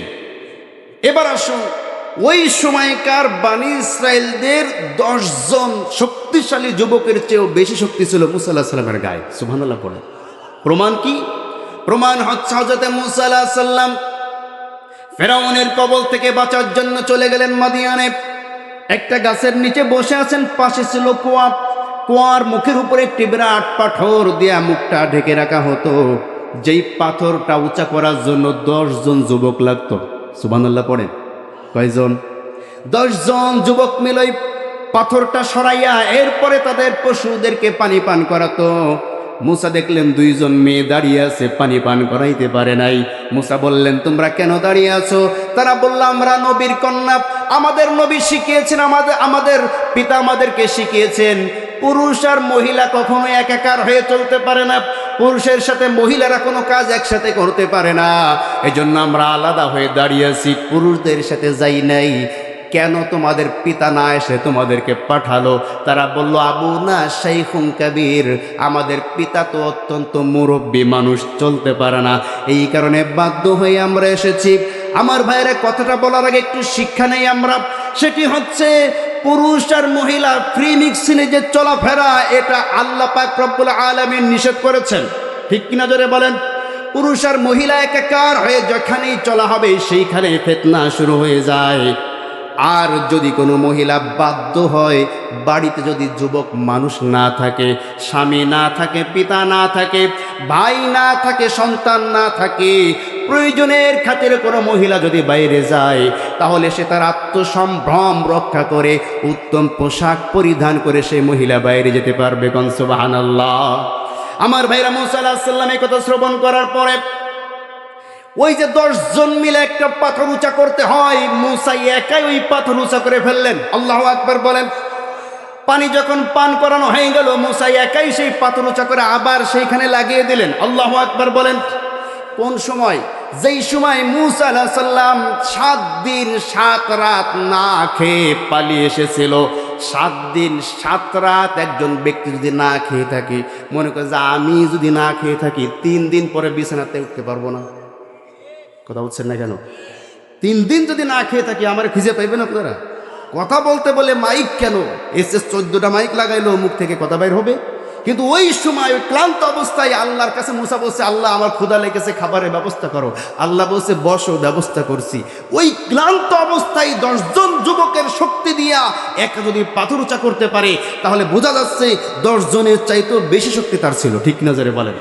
এবার আসুন, ওই সময়কার বনী ইসরাইলদের 10 জন শক্তিশালী যুবকের চেয়েও বেশি শক্তি ছিল মুসা আলাইহিস সালামের গায়ে। সুবহানাল্লাহ পড়ে। প্রমাণ কি? প্রমাণ হচ্ছে হযরত মুসা আলাইহিস সালাম ফেরাউনের কবল থেকে বাঁচার জন্য চলে গেলেন মাদিয়ানে। একটা গাছের নিচে বসে আছেন, পাশে ছিল কুয়া। কুয়ার মুখের উপরে একটি বিরাট পাথর দিয়ে মুখটা ঢেকে রাখা হতো। যেই পাথরটা উঁচা করার জন্য 10 জন যুবক লাগতো। সুবহানাল্লাহ পড়েন। কয়জন? 10 জন যুবক মিলে পাথরটা সরাইয়া এরপরে তাদের পশুদেরকে পানি পান করাতো। মুসা দেখলেন 2 জন মেয়ে দাঁড়িয়ে আছে, পানি পান করাইতে পারে নাই। মুসা বললেন, তোমরা কেন দাঁড়িয়ে আছো? তারা বলল, আমরা নবীর কন্যা, আমাদের নবী শিখিয়েছেন, আমাদের পিতা আমাদেরকে শিখিয়েছেন, পুরুষ আর মহিলা কখনো একাকার হয়ে চলতে পারে না, পুরুষের সাথে মহিলারা কোনো কাজ একসাথে করতে পারে না, এজন্য আমরা আলাদা হয়ে দাঁড়িয়ে আছি, পুরুষদের সাথে যাই নাই। কেন তোমাদের পিতা না এসে তোমাদেরকে পাঠালো? তারা বলল, আবু না শাইখুন কাবীর, আমাদের পিতা তো অত্যন্ত মুরব্বী মানুষ, চলতে পারে না, এই কারণে বাধ্য হয়ে আমরা এসেছি। আমার ভাইয়েরা, কথাটা বলার আগে একটু শিক্ষা নেই আমরা। সেটি হচ্ছে, পুরুষ আর মহিলা ফ্রি মিক্সিংয়ে যে চলাফেরা, এটা আল্লাহ পাক রব্বুল আলামিন নিষেধ করেছেন। ঠিক কিনা জোরে বলেন? পুরুষ আর মহিলা একাকার হয়ে যেখানেই চলা হবে সেইখানে ফিতনা শুরু হয়ে যায়। আর যদি কোনো মহিলা বাধ্য হয়, বাড়িতে যদি যুবক মানুষ না থাকে, স্বামী না থাকে, পিতা না থাকে, ভাই না থাকে, সন্তান না থাকে, প্রয়োজনের খাতিরে কোনো মহিলা যদি বাইরে যায়, তাহলে সে তার আত্মসম্ভ্রম রক্ষা করে উত্তম পোশাক পরিধান করে সেই মহিলা বাইরে যেতে পারবে। কোন সুবহানাল্লাহ। আমার ভাইরা, মুসা আলাইহিস সালাম এই কথা শ্রবণ করার পরে ওই যে 10 জন মিলে একটা পাথর উঁচা করতে হয়, মুসা একাই ওই পাথর উঁচা করে ফেললেন। আল্লাহু আকবার বলেন। পানি যখন পান করানো হয়ে গেল, মুসা একাই সেই পাথর উঁচা করে আবার সেইখানে লাগিয়ে দিলেন। আল্লাহু আকবার বলেন। কোন সময়? যেই সময় মুসা আলাইহিস সালাম 7 দিন 7 রাত না খেয়ে পালিয়ে এসেছিল। 7 দিন 7 রাত একজন ব্যক্তি যদি না খেয়ে থাকে, মনে করে যে আমি যদি না খেয়ে থাকি 3 দিন পরে বিছানাতে উঠতে পারবো না। কথা বলছেন না কেন? 3 দিন যদি না খেয়ে থাকি, আমার খুঁজে পাইবেন আপনারা? কথা বলতে বলে মাইক কেন? এসে 14টা মাইক লাগাইলো, মুখ থেকে কথা বাইর হবে। কিন্তু ওই সময় ওই ক্লান্ত অবস্থায় আল্লাহর কাছে মুসা বলছে, আল্লাহ আমার ক্ষুধা লেগেছে, খাবারের ব্যবস্থা করো। আল্লাহ বলছে, বসো, ব্যবস্থা করছি। ওই ক্লান্ত অবস্থায় 10 জন যুবকের শক্তি দিয়া একা যদি পাথর উঁচা করতে পারে, তাহলে বোঝা যাচ্ছে 10 জনের চাইতেও বেশি শক্তি তার ছিল। ঠিক নজরে বলেন।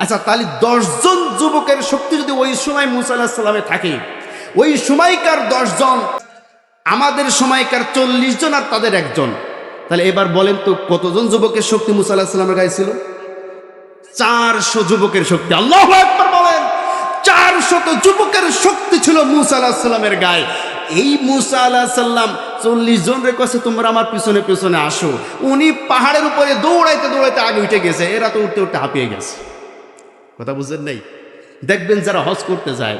আচ্ছা, তাহলে 10 জন যুবকের শক্তি যদি ওই সময় মুসা আলাইহিস সালামে থাকে, ওই সময়কার 10 জন, আমাদের সময়কার 40 জন আর তাদের একজন, তাহলে এবার বলেন তো কতজন যুবকের শক্তি মুসা আলাইহিস সালামের গায়ে ছিল? 400 যুবকের শক্তি। আল্লাহু আকবার বলেন। 400 যুবকের শক্তি ছিল মুসা আলাইহিস সালামের গায়ে। এই মুসা আলাইহিস সালাম 40 জন রে কইছে, তোমরা আমার পিছনে পিছনে আসো। উনি পাহাড়ের উপরে দৌড়াইতে দৌড়াইতে আগে উঠে গেছে, এরা তো উঠতে উঠতে হাঁপিয়ে গেছে। কথা বুঝলেন নাই? দেখবেন যারা হজ করতে যায়,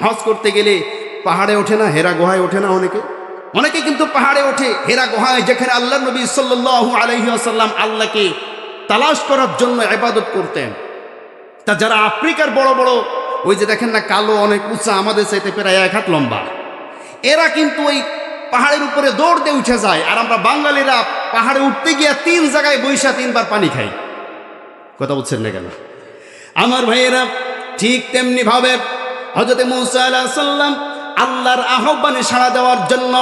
হজ করতে গেলে পাহাড়ে ওঠে না, হেরা গুহায় ওঠে না, অনেকে কিন্তু পাহাড়ে ওঠে, হেরা গুহায়, যেখানে আল্লাহ নবী সাল্লাল্লাহু আলাইহি ওয়াসাল্লাম আল্লাহকে তালাশ করার জন্য ইবাদত করতেন। তা যারা আফ্রিকার বড় বড়, ওই যে দেখেন না কালো, অনেক উঁচা, আমাদের চাইতে প্রায় 1 হাত লম্বা, এরা কিন্তু ওই পাহাড়ের উপরে দৌড় দিয়ে উঠে যায়। আর আমরা বাঙালিরা পাহাড়ে উঠতে গিয়ে 3 জায়গায় বৈশা 3 বার পানি খাই। কথা বলছেন না কেন? আমার ভাইয়েরা, ঠিক তেমনি ভাবে হযরত মূসা আলাইহিস সালাম আল্লাহর আহ্বানে সাড়া দেওয়ার জন্য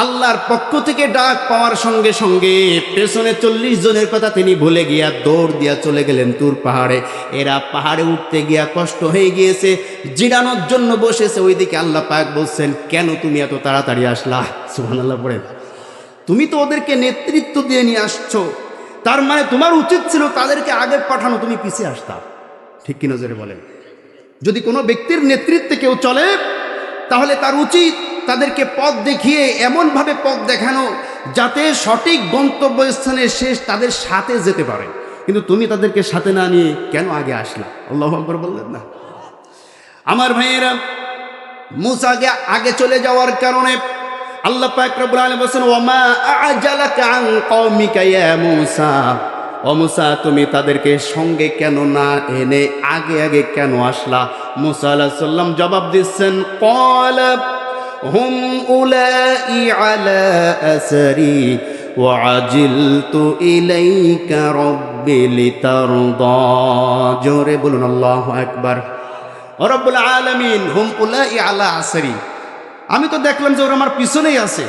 আল্লাহর পক্ষ থেকে ডাক পাওয়ার সঙ্গে সঙ্গে পেছনে 40 জনের কথা তিনি ভুলে গিয়া দৌড় দিয়া চলে গেলেন তুর পাহাড়ে। এরা পাহাড়ে উঠতে গিয়া কষ্ট হয়ে গিয়েছে, জিরানোর জন্য বসেছে। ওইদিকে আল্লাহ পাক বলছেন, কেন তুমি এত তাড়াতাড়ি আসলা? সুবহানাল্লাহ পড়েন। তুমি তো ওদেরকে নেতৃত্ব দিয়ে নিয়ে আসছো, তার মানে তোমার উচিত ছিল তাদেরকে আগে পাঠানো, তুমি পিছিয়ে আসতা। ঠিক কি নজরে বলেন? যদি কোনো ব্যক্তির নেতৃত্বে কেউ চলে তাহলে তার উচিত তাদেরকে পথ দেখিয়ে এমনভাবে পথ দেখানো যাতে সঠিক গন্তব্যস্থানে শেষ তাদের সাথে যেতে পারে। কিন্তু তুমি তাদেরকে সাথে না নিয়ে কেন আগে আসলা? আল্লাহু আকবার বললেন না? আমার ভাইয়েরা, মূসা আগে চলে যাওয়ার কারণে আল্লাহ পাক রব্বুল আলামিন বলেন, ওয়ামা আ'জালাকা আন কওমিকা ইয়া মূসা। ও মূসা, তুমি তাদেরকে সঙ্গে কেন না এনে আগে আগে কেন আসলা? মূসা আলাইহিস সালাম জবাব দিচ্ছেন, ক্বালা হুম উলাই আলা আসরি ওয়া আজিলতু ইলাইকা রাব্বি লিতারদা। জোরে বলুন আল্লাহু আকবার। রব্বুল আলামিন হুম উলাই আলা আসরি, আমি তো দেখলাম যে ওরা আমার পিছনেই আছে।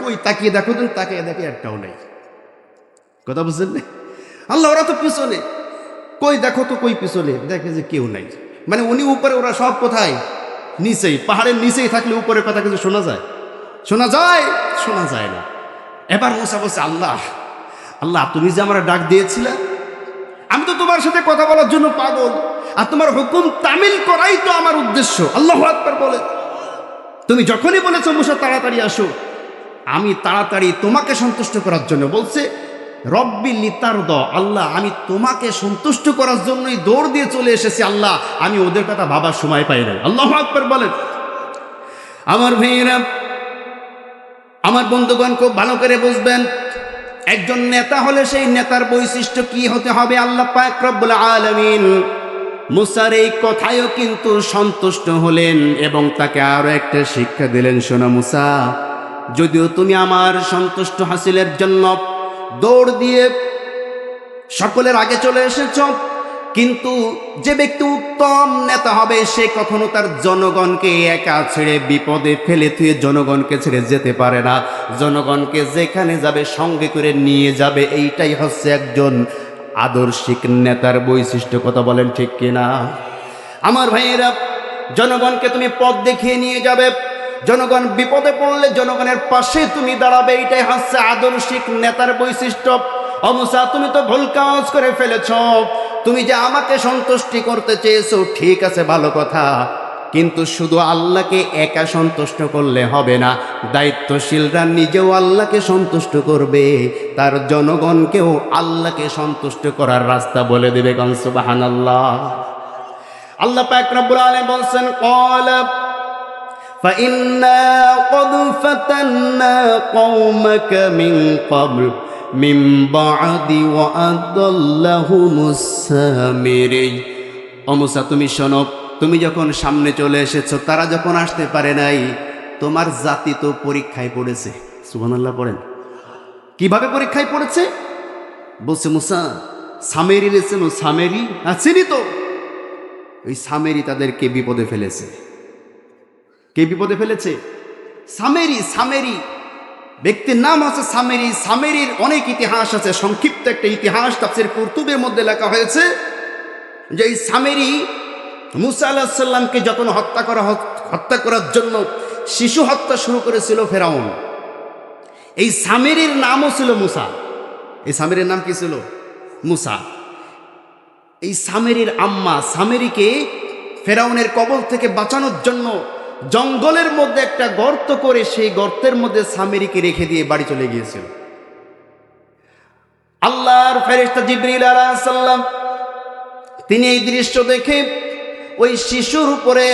কই তাকিয়ে দেখো, তুমি তাকিয়ে দেখে একটাও নেই। কথা বুঝছেন না? আল্লাহ, ওরা তো পিছনে, কই দেখো তো, কই পিছনে, দেখে যে কেউ নাই। মানে উনি উপরে, ওরা সব কোথায়? নিচেই, পাহাড়ের নিচেই থাকলে উপরের কথা কিছু শোনা যায়? শোনা যায়? শোনা যায় না। এবার মূসা বলছে, আল্লাহ আল্লাহ, তুমি যে আমার ডাক দিয়েছিলে, আমি তো তোমার সাথে কথা বলার জন্য পাগল, আর তোমার হুকুম তামিল করাই তো আমার উদ্দেশ্য। আল্লাহু আকবার বলে। তুমি যখনই বলেছো মূসা তাড়াতাড়ি আসো, আমি তাড়াতাড়ি তোমাকে সন্তুষ্ট করার জন্য বলছে, রব্বি লিতারদ, আল্লাহ আমি তোমাকে সন্তুষ্ট করার জন্যই দৌড় দিয়ে চলে এসেছি। আল্লাহ, আমি ওদের কথা ভাবার সময় পাই নাই। আল্লাহু আকবার বলেন। আমার ভাইয়েরা, আমার বন্ধুগণ, খুব ভালো করে বুঝবেন, একজন নেতা হলে সেই নেতার বৈশিষ্ট্য কি হতে হবে? আল্লাহ পাক রব্বুল আলামিন মূসার এই কথায়ও কিন্তু সন্তুষ্ট হলেন এবং তাকে আরো একটা শিক্ষা দিলেন, শোনো মূসা, যদিও তুমি আমার সন্তুষ্ট হাসিলের জন্য দৌড় দিয়ে সকলের আগে চলে এসেছ, কিন্তু যে ব্যক্তি উত্তম নেতা হবে সে কখনো তার জনগণকে একা ছেড়ে বিপদে ফেলে থুয়ে জনগণকে ছেড়ে যেতে পারে না। জনগণকে যেখানে যাবে সঙ্গে করে নিয়ে যাবে। এইটাই হচ্ছে একজন আদর্শিক নেতার বৈশিষ্ট্য। কথা বলেন ঠিক কিনা? আমার ভাইয়েরা, জনগণকে তুমি পথ দেখিয়ে নিয়ে যাবে, জনগণ বিপদে পড়লে জনগণের পাশে তুমি দাঁড়াবে। এইটাই হচ্ছে আদর্শিক নেতার বৈশিষ্ট্য। ও মূসা, তুমি তো ভুল কাজ করে ফেলেছ। তুমি যে আমাকে সন্তুষ্টি করতে চেয়েছো, ঠিক আছে, ভালো কথা, কিন্তু শুধু আল্লাহকে একা সন্তুষ্ট করলে হবে না। দায়িত্বশীলরা নিজেও আল্লাহকে সন্তুষ্ট করবে, তার জনগণকেও আল্লাহকে সন্তুষ্ট করার রাস্তা বলে দেবে। গান সুবহানাল্লাহ। আল্লাহ পাক রব্বুল আলামিন বলেন, ক্বালা ফাইন্না ক্বাদ ফাতান্না কওমাকা মিন ক্বাবল মিন বা'দি ওয়া আদাল্লাহুমুস সামিরি। ও মূসা, তুমি শোনো, তুমি যখন সামনে চলে এসেছো, তারা যখন আসতে পারে নাই, তোমার জাতি তো পরীক্ষায় পড়েছে। সুবহানাল্লাহ পড়েন। কিভাবে পরীক্ষায় পড়েছে? বলছে, মূসা সামেরি রেছেন, সামেরি চিনি তো, ওই সামেরি তাদেরকে বিপদে ফেলেছে। কে বিপদে ফেলেছে? সামেরি। সামেরি ব্যক্তির নাম আছে সামেরি। সামেরির অনেক ইতিহাস আছে, সংক্ষিপ্ত একটা ইতিহাস তাফসীর কুরতুবের মধ্যে লেখা হয়েছে যে এই সামেরি মূসা আলাইহিস সালামকে যখন হত্যা করার জন্য শিশু হত্যা শুরু করেছিল ফেরাউন, এই সামেরির নামও ছিল মূসা। এই সামেরির নাম কি ছিল? মূসা। এই সামেরির আম্মা সামেরিকে ফেরাউনের কবল থেকে বাঁচানোর জন্য জঙ্গলের মধ্যে একটা গর্ত করে সেই গর্তের মধ্যে সামেরিকে রেখে দিয়ে বাড়ি চলে গিয়েছিল। আল্লাহর ফেরেশতা জিবরিল আলাইহিস সালাম তিনি এই দৃশ্য দেখে ওই শিশুর উপরে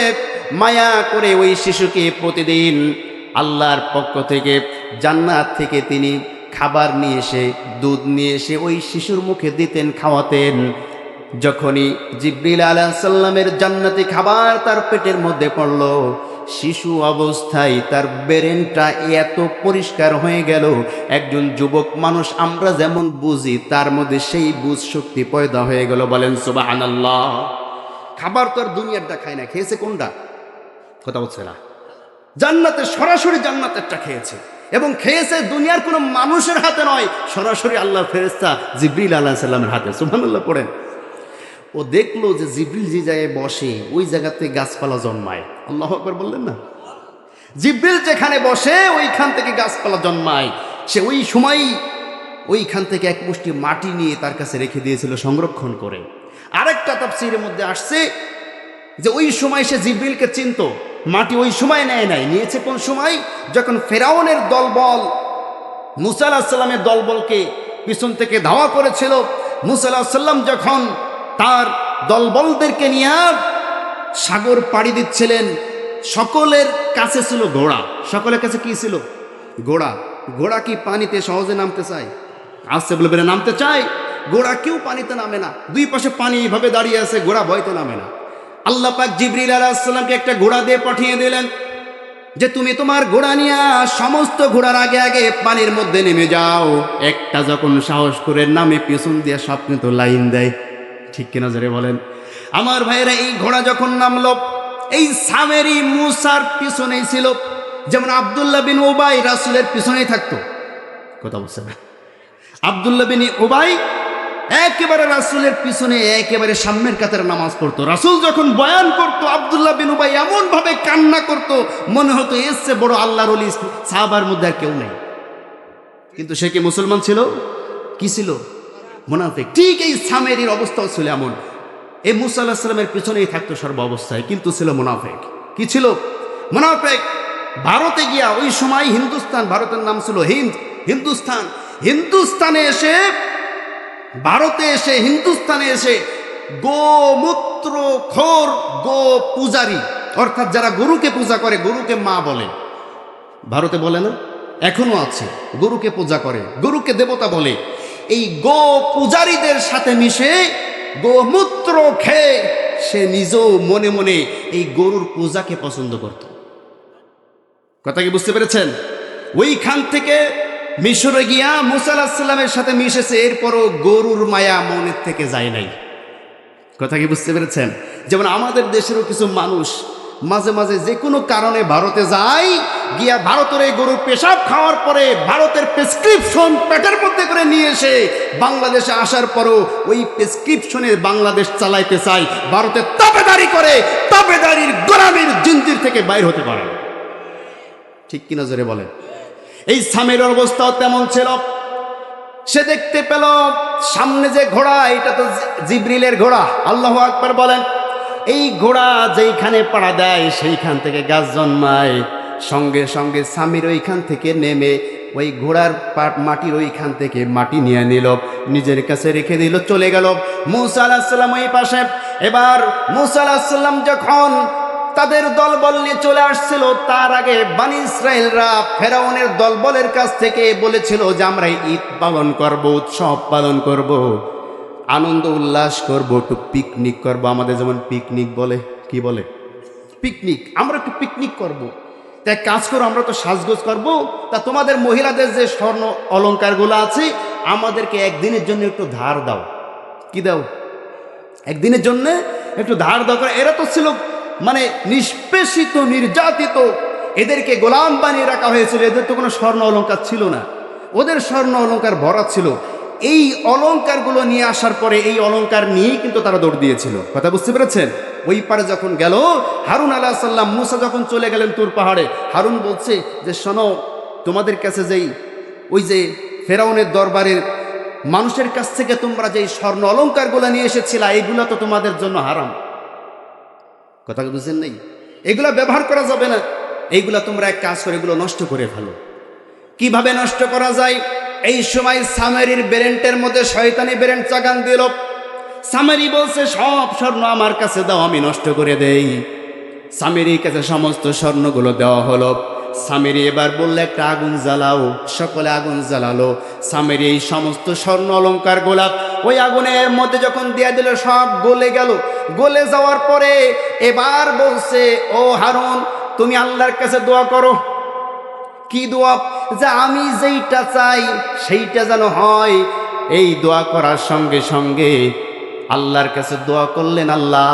মায়া করে ওই শিশুকে প্রতিদিন আল্লাহর পক্ষ থেকে জান্নাত থেকে তিনি খাবার নিয়ে এসে, দুধ নিয়ে এসে ওই শিশুর মুখে দিতেন, খাওয়াতেন। যখনই জিবরিল আলাইহিস সালামের জান্নাতি খাবার তার পেটের মধ্যে পড়ল, শিশু অবস্থায় তার ব্রেনটা এত পরিষ্কার হয়ে গেল, একজন যুবক মানুষ আমরা যেমন বুঝি তার মধ্যে সেই বুঝ শক্তি পয়দা হয়ে গেল। বলেন সুবহানাল্লাহ। খাবার তো আর দুনিয়ারটা খায় না, খেয়েছে কোনটা? কথা বলছে না। জান্নাতের, সরাসরি জান্নাতেরটা খেয়েছে, এবং খেয়েছে দুনিয়ার কোনো মানুষের হাতে নয়, সরাসরি আল্লাহর ফেরেশতা জিবরিল আলাইহিস সালামের হাতে। সুবহানাল্লাহ পড়েন। ও দেখলো যে জিবরিল যে জায়গায় বসে ওই জায়গাতে গাছপালা জন্মায়। আল্লাহু আকবার বললেন না? জিবরিল যেখানে বসে ওইখান থেকে গাছপালা জন্মায়। সে ওই সময় ওইখান থেকে এক মুষ্টি মাটি নিয়ে তার কাছে রেখে দিয়েছিল সংরক্ষণ করে। আরেকটা তাফসীরের মধ্যে আসছে যে ওই সময় সে জিবরিলকে চিনতো। মাটি ওই সময় নেয় নাই, নিয়েছে কোন সময়? যখন ফেরাউনের দলবল মুসা আলাইহিস সালামের দলবলকে পিছন থেকে ধাওয়া করেছিল, মুসা আলাইহিস সালাম যখন তার দলবলদেরকে নিয়ে সাগর পাড়ি দিচ্ছিলেন, সকলের কাছে ছিল ঘোড়া। সকলের কাছে কি ছিল? ঘোড়া। ঘোড়া কি পানিতে সহজে নামতে চায়? আসছে বলে বেড়ে নামতে চায়? ঘোড়া কেউ পানিতে নামে না। দুই পাশে পানি এইভাবে দাঁড়িয়ে আছে, ঘোড়া ভয়তে নামে না। আল্লাহ পাক জিবরিল আলাইহিস সালামকে একটা ঘোড়া দিয়ে পাঠিয়ে দিলেন যে তুমি তোমার ঘোড়া নিয়ে সমস্ত ঘোড়ার আগে আগে পানির মধ্যে নেমে যাও। একটা যখন সাহস করে নামে, পিছন দিয়ে সব কিন্তু লাইন দেয়। ঠিক কিনা জোরে বলেন? আমার ভাইয়েরা, এই ঘোড়া যখন নামলো, এই সামেরি মুসার পিছনেই ছিল। যেমন আব্দুল্লাহ বিন উবাই রাসূলের পিছনেই থাকতো। কথা বলছে না? আব্দুল্লাহ বিন উবাই একেবারে রাসূলের পিছনে একেবারে সামনের কাতারে নামাজ পড়তো। রাসূল যখন বয়ান করতো, আব্দুল্লাহ বিন উবাই এমন ভাবে কান্না করতো, মনে হতো এর চেয়ে বড় আল্লাহর ওলি সাহাবার মধ্যে আর কেউ নেই। কিন্তু সে কি মুসলমান ছিল? কি ছিল? মুনাফিক। ঠিক এই সামেরির অবস্থাও ছিল এমন। এই মুসা আলাইহিস সালামের পিছনেই থাকতো সর্ব অবস্থায়, কিন্তু ছিল মুনাফিক। কি ছিল? মুনাফিক। ভারতে গিয়া, ওই সময় হিন্দুস্তান, ভারতের নাম ছিল হিন্দুস্তান। হিন্দুস্তানে এসে, ভারতে এসে, হিন্দুস্তানে এসে গোমূত্র খোর গো পূজারী, অর্থাৎ যারা গরুকে পূজা করে, গরুকে মা বলে, ভারতে বলে না? এখনো আছে। গরুকে পূজা করে, গরুকে দেবতা বলে। এই গো পূজারীদের সাথে মিশে গোমূত্র খেয়ে সে নিজেও মনে মনে এই গরুর পূজাকে পছন্দ করত। কথা কি বুঝতে পেরেছেন? ওইখান থেকে মিশরে গিয়া মুসা আলাইহিস সালামের সাথে মিশেছে, এরপরও গরুর মায়া মনের থেকে যায় নাই। কথা কি বুঝতে পেরেছেন? যেমন আমাদের দেশেরও কিছু মানুষ মাঝে মাঝে যে কোনো কারণে ভারতে যায়, গিয়া ভারতের এই গরুর পেশাব খাওয়ার পরে ভারতের প্রেসক্রিপশন পেটের মধ্যে করে নিয়ে এসে বাংলাদেশে আসার পরও ওই প্রেসক্রিপশনের বাংলাদেশ চালাইতে চায়, ভারতে তাবেদারি করে, তাবেদারির গোলামির জিঞ্জির থেকে বাইর হতে পারে। ঠিক কিনা জোরে বলে? এই সামের অবস্থাও তেমন ছিল। সে দেখতে পেল সামনে যে ঘোড়া, এটা তো জিবরিলের ঘোড়া। আল্লাহু আকবার বলেন। এই ঘোড়া যেইখানে পাড়া দেয় সেইখান থেকে গাছ জন্মায়। সঙ্গে সঙ্গে সামির ওইখান থেকে নেমে ওই ঘোড়ার মাটির ওইখান থেকে মাটি নিয়ে নিল, নিজের কাছে রেখে দিল, চলে গেল। মুসা আলাইহিস সালাম ওই পাশে। এবার মুসা আলাইহিস সালাম যখন তাদের দলবল নিয়ে চলে আসছিল, তার আগে বনী ইসরাইলরা ফেরাউনের দলবলের কাছ থেকে বলেছিল যে আমরা ঈদ পালন করব, উৎসব পালন করব, আনন্দ উল্লাস করব, একটু পিকনিক করব। আমাদের যেমন পিকনিক বলে, কি বলে? পিকনিক। আমরা একটু পিকনিক করব। তাই কাজ করো, আমরা তো সাজগোজ করব। তা তোমাদের মহিলাদের যে স্বর্ণ অলঙ্কারগুলো আছে, আমাদেরকে একদিনের জন্য একটু ধার দাও। কি দাও? একদিনের জন্য একটু ধার দাও। এরা তো ছিল মানে নিষ্পেষিত, নির্যাতিত, এদেরকে গোলাম বানিয়ে রাখা হয়েছিল। এদের তো কোনো স্বর্ণ অলঙ্কার ছিল না, ওদের স্বর্ণ অলঙ্কার ভরা ছিল। এই অলঙ্কারগুলো নিয়ে আসার পরে এই অলঙ্কার নিয়েই কিন্তু তারা দৌড় দিয়েছিল। কথা বুঝতে পেরেছেন? ওই পারে যখন গেল হারুন আলাইহিস সালাম, মুসা যখন চলে গেলেন তুর পাহাড়ে, হারুন বলছে যে শোনো, তোমাদের কাছে যেই ওই যে ফেরাউনের দরবারের মানুষের কাছ থেকে তোমরা যেই স্বর্ণ অলঙ্কারগুলো নিয়ে এসেছিলা, এইগুলো তো তোমাদের জন্য হারাম। কথা বুঝছেন নাই? এগুলো ব্যবহার করা যাবে না। এইগুলা তোমরা এক কাজ করে এগুলো নষ্ট করে ফেলো। কিভাবে নষ্ট করা যায়? এই সময় সামেরির ব্রেন্টের মধ্যে শয়তানি ব্রেন্ট চাগান দিল। সামেরি বলছে সব স্বর্ণ আমার কাছে দাও, আমি নষ্ট করে দেই। সামেরির কাছে সমস্ত স্বর্ণগুলো দেওয়া হলো। সামেরি এবার বললে একটা আগুন জ্বালাও। সকলে আগুন জ্বালালো। সামেরি এই সমস্ত স্বর্ণ অলঙ্কার গোলাপ ওই আগুনের মধ্যে যখন দিয়ে দিল, সব গলে গেল। গলে যাওয়ার পরে এবার বলছে, ও হারুন, তুমি আল্লাহর কাছে দোয়া করো। কি দোয়া? যে আমি যেইটা চাই সেইটা যেন হয়। এই দোয়া করার সঙ্গে সঙ্গে আল্লাহর কাছে দোয়া করলেন, আল্লাহ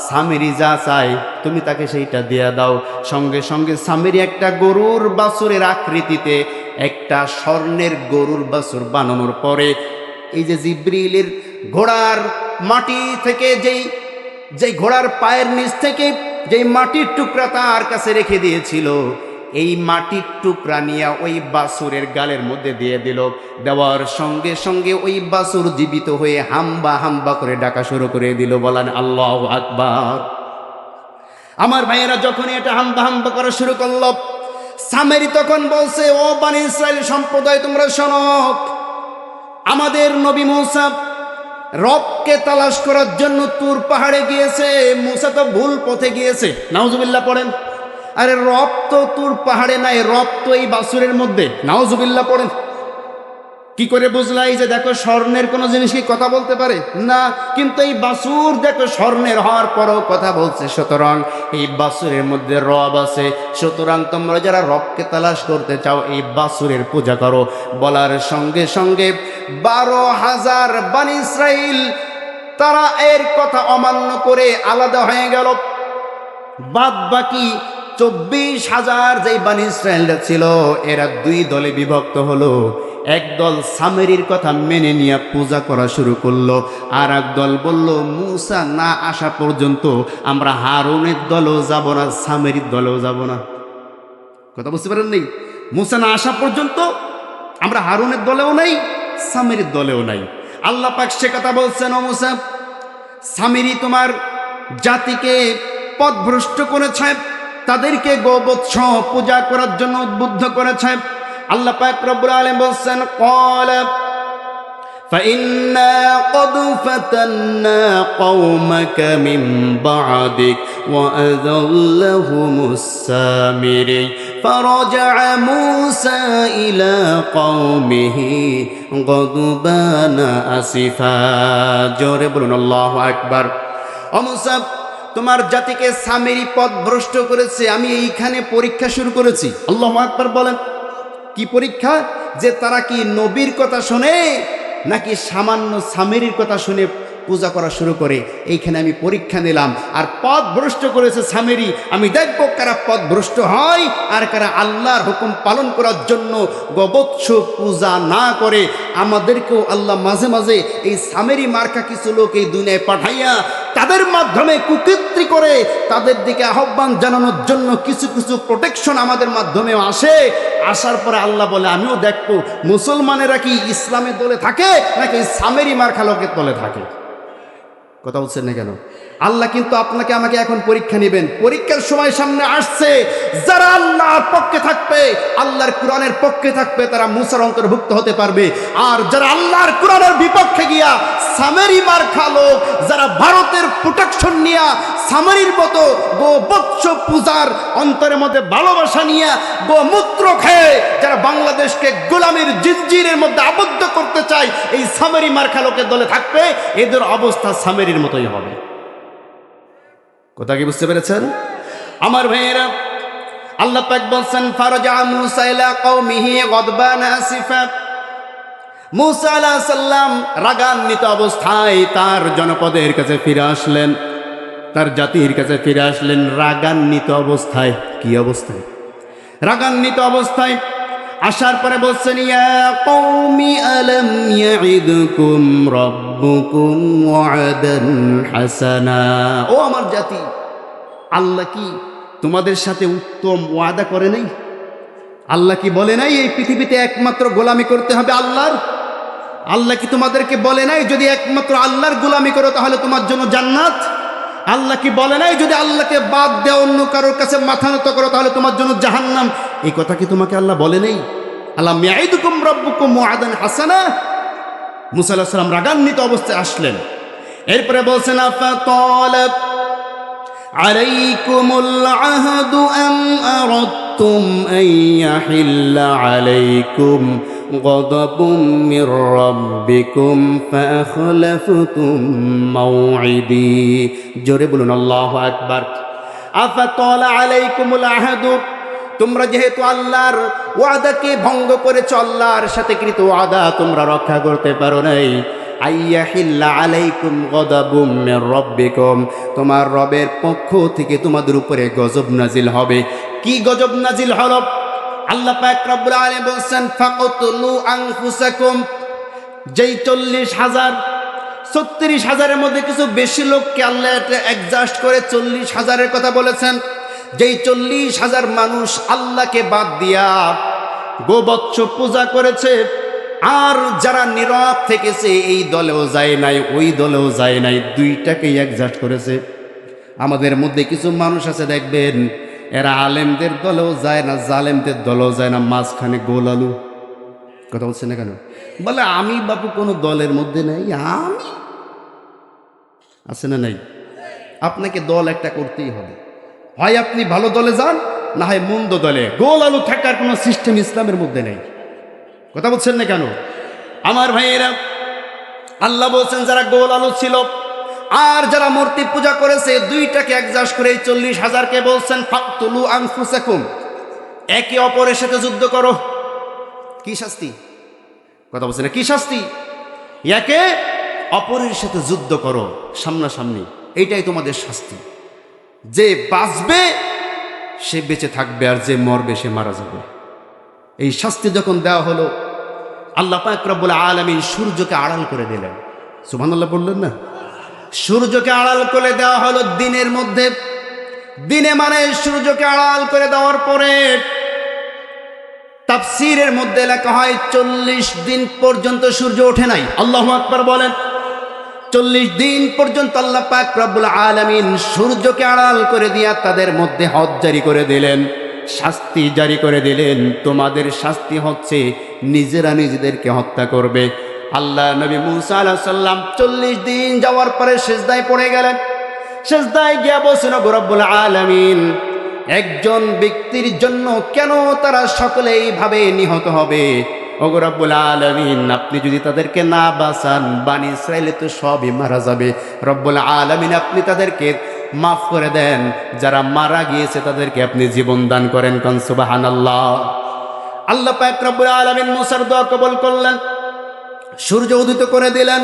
সামেরি যা চাই তুমি তাকে সেইটা দিয়ে দাও। সঙ্গে সঙ্গে সামেরি একটা গরুর বাছুরের আকৃতিতে একটা স্বর্ণের গরুর বাছুর বানানোর পরে এই যে জিব্রিলের ঘোড়ার মাটি থেকে যেই ঘোড়ার পায়ের নিচ থেকে যেই মাটির টুকরা তার কাছে রেখে দিয়েছিল, এই মাটির টুকরা নিয়ে ওই বাছুরের গালের মধ্যে দিয়ে দিল। দেওয়ার সঙ্গে সঙ্গে ওই বাছুর জীবিত হয়ে হাম্বা হাম্বা করে ডাকা শুরু করে দিল। বলেন আল্লাহু আকবার। আমার ভাইয়েরা যখন এটা হাম্বা হাম্বা করা শুরু করলো, সামেরি তখন বলছে, ও বনী ইসরাইল সম্প্রদায়, তোমরা শোনো, আমাদের নবী মূসা রবকে তালাশ করার জন্য তুর পাহাড়ে গিয়েছে। মূসা তো ভুল পথে গিয়েছে, নাউজুবিল্লাহ পড়েন। আরে রব তো তুর পাহাড়ে নাই, রব তো এই বাছুরের মধ্যে, নাউজুবিল্লাহ পড়েন। কি করে বুঝলাই যে দেখো স্বর্ণের কোনো জিনিস কি কথা বলতে পারে না? কিন্তু এই বাছুর দেখো স্বর্ণের হওয়ার পরও কথা বলছে, সুতরাং এই বাছুরের মধ্যে রব আছে। সুতরাং তোমরা যারা রবকে তালাশ করতে চাও এই বাছুরের পূজা করো। বলার সঙ্গে সঙ্গে 12,000 বনী ইসরাইল তারা এর কথা অমান্য করে আলাদা হয়ে গেল। বাদ বাকি 24,000 যেই বনী ইসরায়েলরা ছিল এরা দুই দলে বিভক্ত হলো। একদল সামেরির কথা মেনে নিয়ে পূজা করা শুরু করলো, আর একদল বলল মূসা না আসা পর্যন্ত আমরা হারুনের দলেও যাব না, সামেরির দলেও যাব না। কথা বুঝতে পারেন? নেই, মূসা না আসা পর্যন্ত আমরা হারুনের দলেও নাই, সামেরির দলেও নাই। আল্লাহ পাক সে কথা বলছেন, ও মূসা, সামেরি তোমার জাতিকে পথভ্রষ্ট করেছে, তাদেরকে গোবৎস পূজা করার জন্য উদ্বুদ্ধ করেছে। আল্লাহ পাক রব্বুল আলামিন বলছেন, ক্বালা ফাইন্না ক্বাদ ফাতান্না কওমাকা মিন বা'দিক ওয়া আযাল্লাহুমুস সামিরি ফারাজা'a মূসা ইলা কওমিহি গাদবানা আসিফা। জোরে বলুন আল্লাহু আকবার। ও মূসা, তোমার জাতিকে সামেরি পথভ্রষ্ট করেছে, আমি এইখানে পরীক্ষা শুরু করেছি। আল্লাহু আকবার বলেন। কি পরীক্ষা? যে তারা কি নবীর কথা শোনে নাকি সামান্য সামেরির কথা শুনে পূজা করা শুরু করে, এইখানে আমি পরীক্ষা নিলাম। আর পথভ্রষ্ট করেছে সামেরি, আমি দেখব কারা পথভ্রষ্ট হয় আর কারা আল্লাহর হুকুম পালন করার জন্য গোবৎস পূজা না করে। আমাদেরকেও আল্লাহ মাঝে মাঝে এই সামেরি মার্কা কিছু লোক এই দুনিয়ায় পাঠাইয়া তাদের মাধ্যমে কুকীর্তি করে তাদের দিকে আহ্বান জানানোর জন্য কিছু কিছু প্রোটেকশন আমাদের মাধ্যমেও আসে। আসার পরে আল্লাহ বলে, আমিও দেখবো মুসলমানেরা কি ইসলামের দলে থাকে নাকি সামেরি মার্কা লোকের দলে থাকে। কথা বলছেন না কেন? আল্লাহ কিন্তু আপনাকে আমাকে এখন পরীক্ষা নেবেন। পরীক্ষার সময় সামনে আসছে। যারা আল্লাহর পক্ষে থাকবে, আল্লাহর কোরআনের পক্ষে থাকবে, তারা মূসার অন্তর্ভুক্ত হতে পারবে। আর যারা আল্লাহর কোরআনের বিপক্ষে গিয়া সামেরি মার্কা লোক, যারা ভারতের প্রোটেকশন নিয়া সামেরির মতো গোবৎস পূজার অন্তরের মধ্যে ভালোবাসা নিয়ে গোমূত্র খেয়ে যারা বাংলাদেশকে গোলামির জিঞ্জিরের মধ্যে আবদ্ধ করতে চায়, এই সামেরি মার্কা লোকের দলে থাকবে, এদের অবস্থা সামেরির মতোই হবে। কথা কি বুঝতে পেরেছেন আমার ভাইয়েরা? আল্লাহ পাক বলছেন, ফারাজা মূসা ইলা কওমিহি গাদবানা আসিফা। মূসা আলাইহিস সালাম রাগান্বিত অবস্থায় তার জনপদের কাছে ফিরে আসলেন, তার জাতির কাছে ফিরে আসলেন রাগান্বিত অবস্থায়। কি অবস্থায়? রাগান্বিত অবস্থায় আসার পরে বলছেন, ইয়া কওমি আলাম ইয়াইদকুম রাব্বুকুম ওয়া'দান হাসানা। ও আমার জাতি, আল্লাহ কি তোমাদের সাথে উত্তম ওয়াদা করে নাই? আল্লাহ কি বলে নাই এই পৃথিবীতে একমাত্র গোলামি করতে হবে আল্লাহর? আল্লাহ কি তোমাদেরকে বলে নাই যদি একমাত্র আল্লাহর গোলামি করো তাহলে তোমার জন্য জান্নাত? আল্লাহ কি বলে নাই যদি আল্লাহকে বাদ দেও, অন্য কারোর কাছে মাথা নত করো তাহলে তোমার জন্য জাহান্নাম? এই কথা কি তোমাকে আল্লাহ বলে নেই? আল্লাহ ইয়াইদুকুম রাব্বুকুম ওয়া'দান হাসানা। মূসা আলাইহিস সালাম রাগান্বিত অবস্থায় আসলেন। এরপরে বলছেন, আফাতালা আলাইকুমুল আহদু আম আরাদতুম আন ইয়াহিল্লা আলাইকুম গাদাবুম মির রাব্বিকুম ফাআখলাফতুম মাওঈদি। জোরে বলুন আল্লাহু আকবার। আফাতালা আলাইকুমুল আহাদু, তোমরা যেহেতু আল্লাহর ওয়াদাকে ভঙ্গ করেছ, আল্লাহর সাথে কৃত ওয়াদা তোমরা রক্ষা করতে পারো নাই, আইয়াহিল্লা আলাইকুম গদাবুম মির রাব্বিকুম, তোমার রবের পক্ষ থেকে তোমাদের উপরে গজব নাজিল হবে। কি গজব নাজিল হলো? আল্লাহ পাক রব্বুল আলামিন বলেন ফাকতুলু আনফুসাকুম, যেই 36,000-36,000-এর মধ্যে কিছু বেশি লোককে আল্লাহ অ্যাডজাস্ট করে 40,000-এর কথা বলেছেন। যেই 40,000 মানুষ আল্লাহকে বাদ দিয়া গোবৎস পূজা করেছে, আর যারা নীরব থেকেছে, এই দলেও যায় নাই ওই দলেও যায় নাই, দুইটাকেই অ্যাডজাস্ট করেছে। আমাদের মধ্যে কিছু মানুষ আছে দেখবেন, এরা আলেমদের দলেও যায় না, জালেমদের দলেও যায় না, মাঝখানে গোল আলু। কথা বলছে না কেন? বলে আমি বাপু কোনো দলের মধ্যে নেই। আমি আছে না নাই? আপনাকে দল একটা করতেই হবে, হয় আপনি ভালো দলে যান, না হয় মন্দ দলে। গোল আলু থাকার কোনো সিস্টেম ইসলামের মধ্যে নেই। কথা বলছেন না কেন আমার ভাইয়েরা? আল্লাহ বলছেন যারা গোল আলু ছিল আর যারা মূর্তি পূজা করেছে, দুইটাকে অ্যাডজাস্ট করে 40,000-কে বলছেন ফাকতুলু আনফুসাকুম, একে অপরের সাথে যুদ্ধ করো। কি শাস্তি? কথা বলছে না, কি শাস্তি? একে অপরের সাথে যুদ্ধ করো সামনাসামনি, এইটাই তোমাদের শাস্তি। যে বাঁচবে সে বেঁচে থাকবে, আর যে মরবে সে মারা যাবে। এই শাস্তি যখন দেওয়া হলো, আল্লাহ পাক রব্বুল আলামিন সূর্যকে আড়াল করে দিলেন। সুবহানাল্লাহ বললেন না? সূর্যকে আড়াল করে দেওয়া হলো দিনের মধ্যে। দিনে মানে সূর্যকে আড়াল করে দেওয়ার পরে তাফসীরের মধ্যে লেখা হয় 40 দিন পর্যন্ত সূর্য ওঠে নাই। আল্লাহু আকবার বলেন। 40 দিন পর্যন্ত আল্লাহ পাক রব্বুল আলামিন সূর্যকে আড়াল করে দিয়া তাদের মধ্যে হদ জারি করে দিলেন, শাস্তি জারি করে দিলেন। তোমাদের শাস্তি হচ্ছে নিজেরা নিজেদেরকে হত্যা করবে। আল্লাহ নবী মুসা আলাইহিস সালাম 40 দিন যাওয়ার পরে সিজদায় পড়ে গেলেন। সিজদায় গিয়া বলছেন, ওগো রব্বুল আলামিন, একজন ব্যক্তির জন্য কেন তারা সকলে এইভাবে নিহত হবে? ওগো রব্বুল আলামিন, আপনি যদি তাদেরকে না বাঁচান, বনী ইসরাইল তো সবই মারা যাবে। রব্বুল আলামিন, আপনি তাদেরকে মাফ করে দেন, যারা মারা গিয়েছে তাদেরকে আপনি জীবন দান করেন। কোন সুবহানাল্লাহ। আল্লাহ পাক রব্বুল আলামিন মুসার দোয়া কবুল করলেন, সূর্য উদিত করে দিলেন,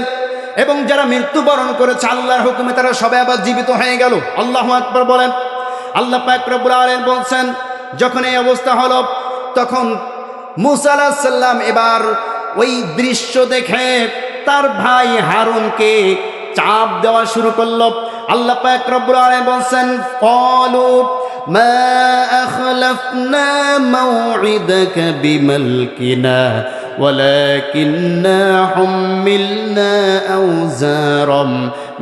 এবং যারা মৃত্যুবরণ করেছে আল্লাহর হুকুমে তারা সবাই আবার জীবিত হয়ে গেল। আল্লাহু আকবার বলেন। আল্লাহ পাক রব্বুল আলামিন বলছেন, যখন এই অবস্থা হলো তখন মুসা আলাইহিস সালাম এবার ওই দৃশ্য দেখে তার ভাই হারুনকে চাপ দেওয়া শুরু করলো। আল্লাহ পাক রব্বুল আলামিন বলছেন, ক্বালু মা আখলাফনা মাউইদাকা বিমালকিনা ওয়ালাকিন্না হুমিলনা আওজারাম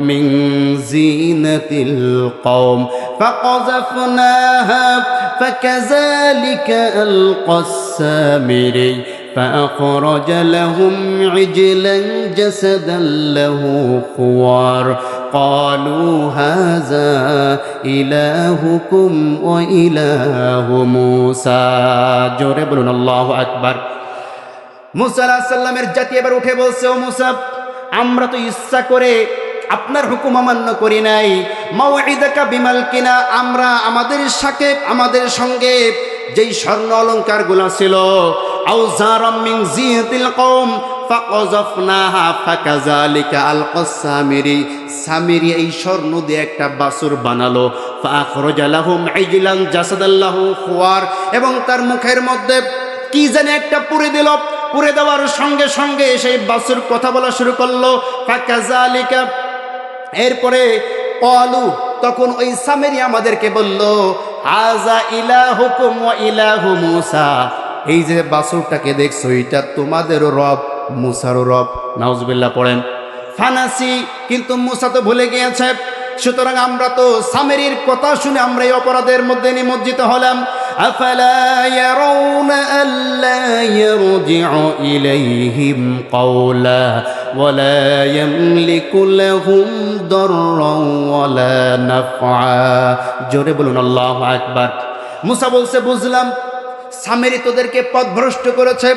মিন জিনাতিল কওম ফাকাযাফনাহা ফাকাযালিকা আলকাস সামিরি فأخرج لهم عجلا جسدا له خوار قالوا هذا إلهكم وإله موسى জোরে বলুন আল্লাহু আকবার। মুসা আলাইহিস সালামের জাতি এবার উঠে বলছে, ও মুসা, আমরা তো ইচ্ছা করে আপনার হুকুম অমান্য করি নাই। মাউইদাকা বিমালকিনা, আমরা আমাদের সঙ্গে যেই স্বর্ণ অলংকারগুলো ছিল, আওজারাম মিন জিনাতিল কওম ফাকাযাফনাহা ফাকাযালিকা আলকাস সামিরি, সামিরি এই স্বর্ণ দিয়ে একটা বাছুর বানালো। ফাআখরাজা লাহুম ইজলান জাসাদান লাহু খুয়ার, এবং তার মুখের মধ্যে কি জানি একটা পুরে দিল। পুরে দেওয়ার সঙ্গে সঙ্গে সেই বাছুর কথা বলা শুরু করলো। ফাকাযালিকা, এরপরে ক্বালু, তখন ওই সামিরি আমাদেরকে বলল, হাযা ইলাহুকুম ওয়া ইলাহু মূসা, এই যে বাছুরটাকে দেখছো এটা তোমাদেরও রব, মূসারও রব। নাউজুবিল্লাহ পড়েন। ফানাসি, কিন্তু মূসা তো ভুলে গিয়েছে। সুতরাং আমরা তো সামিরির কথা শুনে আমরা এই অপরাধের মধ্যে নিমজ্জিত হলাম। আফালা ইয়ারাউনা আল্লা ইয়ারজিউ ইলাইহিম কাওলা ওয়ালা ইয়ামলিকু লাহুম দাররান ওয়ালা নাফআ। জোরে বলুন আল্লাহু আকবার। মূসা বলছে, বুঝলাম সামিরি তোদেরকে পথভ্রষ্ট করেছে,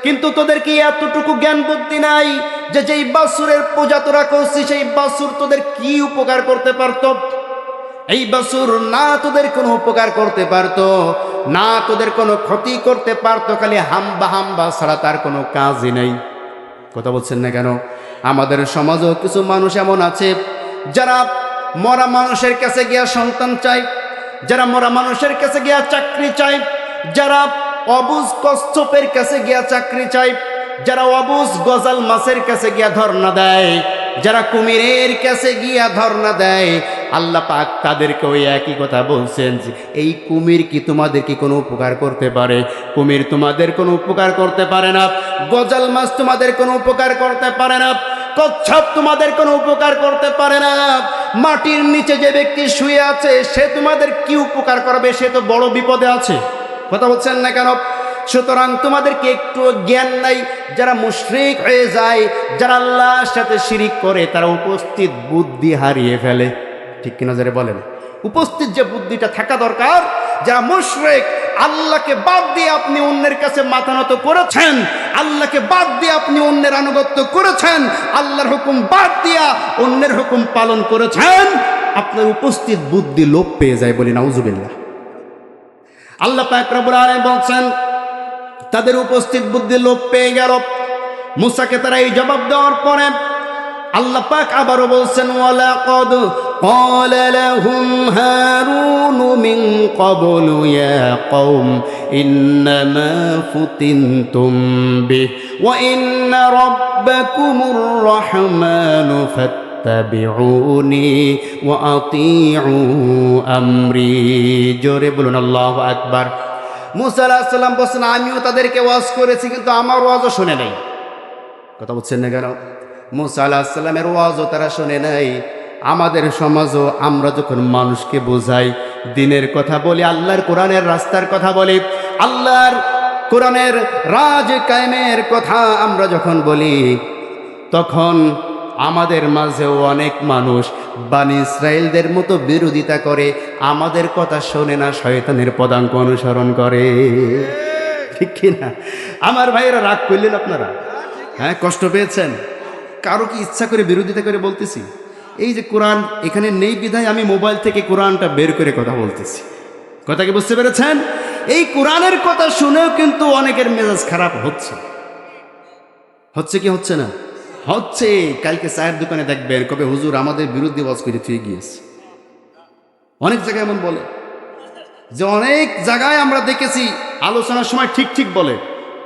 কিন্তু তোদের কি এতটুকু জ্ঞান বুদ্ধি নাই যে যেই বাছুরের পূজা তোরা করছিস সেই বাছুর তোদের কি উপকার করতে পারত? এই বাছুর না তোদের কোনো উপকার করতে পারতো, না তোদের কোনো ক্ষতি করতে পারতো, খালি হাম্বা হাম্বা ছাড়া তার কোনো কাজই নেই। কথা বলছেন না কেন? আমাদের সমাজেও কিছু মানুষ এমন আছে যারা মরা মানুষের কাছে গিয়া সন্তান চায়, যারা মরা মানুষের কাছে গিয়া চাকরি চায়, যারা অবুজ কচ্ছপের কাছে গিয়া চাকরি চায়, যারা অবুজ গজাল মাছের কাছে গিয়া ধর্ণা দেয়, যারা কুমিরের কাছে গিয়া ধর্ণা দেয়, আল্লাহ পাক তাদেরকে ওই একই কথা বলছেন যে এই কুমির কি তোমাদের কি কোনো উপকার করতে পারে? কুমির তোমাদের কোনো উপকার করতে পারে না, গজাল মাছ তোমাদের কোনো উপকার করতে পারে না, কচ্ছপ তোমাদের কোনো উপকার করতে পারে না। মাটির নিচে যে ব্যক্তি শুয়ে আছে সে তোমাদের কি উপকার করবে? সে তো বড় বিপদে আছে। কথা বলছেন না কেন? সুতরাং তোমাদেরকে একটু জ্ঞান নাই। যারা মুশরিক হয়ে যায়, যারা আল্লাহর সাথে শিরিক করে, তারা উপস্থিত বুদ্ধি হারিয়ে ফেলে। ঠিক কিনা যারা বলেন? উপস্থিত যে বুদ্ধিটা থাকা দরকার। যারা মুশরিক, আল্লাহকে বাদ দিয়ে আপনি অন্যের কাছে মাথা নত করেছেন, আল্লাহকে বাদ দিয়ে আপনি অন্যের আনুগত্য করেছেন, আল্লাহর হুকুম বাদ দিয়া অন্যের হুকুম পালন করেছেন, আপনার উপস্থিত বুদ্ধি লোপ পেয়ে যায়। বলি নাউজুবিল্লাহ। আল্লাহ পাক রব্বুল আলামিন বলছেন তাদের উপস্থিত বুদ্ধি লোপ পেয়ে গেল। মুসাকে তারা এই জবাব দেওয়ার পরে আল্লাহ পাক আবারও বলছেন ওয়ালাকাদ ক্বালা লাহুম হারুন মিন ক্বাবলু ইয়া কওম ইন্নামা ফুতিনতুম বিহি ওয়া ইন্না রাব্বাকুমুর রাহমানু ফাত্তাবিউনি ওয়া আতিউ আমরি। জোরে বলুন আল্লাহু আকবার। মুসা আলাইহিস সালাম বলেন আমিও তাদেরকে ওয়াজ করেছি, কিন্তু আমার ওয়াজও শুনে নাই। কথা বলছেন না কেন? মুসা আলাইহিস সালামের ওয়াজও তারা শুনে নাই। আমাদের সমাজও আমরা যখন মানুষকে বোঝাই, দিনের কথা বলি, আল্লাহর কোরআনের রাস্তার কথা বলি, আল্লাহর কোরআনের রাজ কায়েমের কথা আমরা যখন বলি, তখন আমাদের মাঝেও অনেক মানুষ বানি ইসরাইলদের মতো বিরোধিতা করে, আমাদের কথা শোনে না, শয়তানের পদাঙ্ক অনুসরণ করে। ঠিক কিনা? আমার ভাইয়েরা রাগ করলেন আপনারা? হ্যাঁ, কষ্ট পেয়েছেন? কারো কি ইচ্ছা করে বিরোধিতা করে বলতেছি? এই যে কোরআন এখানে নেই বিধায় আমি মোবাইল থেকে কোরআনটা বের করে কথা বলতেছি। কথা কি বুঝতে পেরেছেন? এই কোরআনের কথা শুনেও কিন্তু অনেকের মেজাজ খারাপ হচ্ছে। হচ্ছে কি হচ্ছে না? হচ্ছে। কালকে চায়ের দোকানে দেখবেন কবে হুজুর আমাদের বিরুদ্ধে ওয়াজ করে থুয়ে গিয়েছে। অনেক জায়গায় এমন বলে, যে অনেক জায়গায় আমরা দেখেছি আলোচনার সময় ঠিক ঠিক বলে,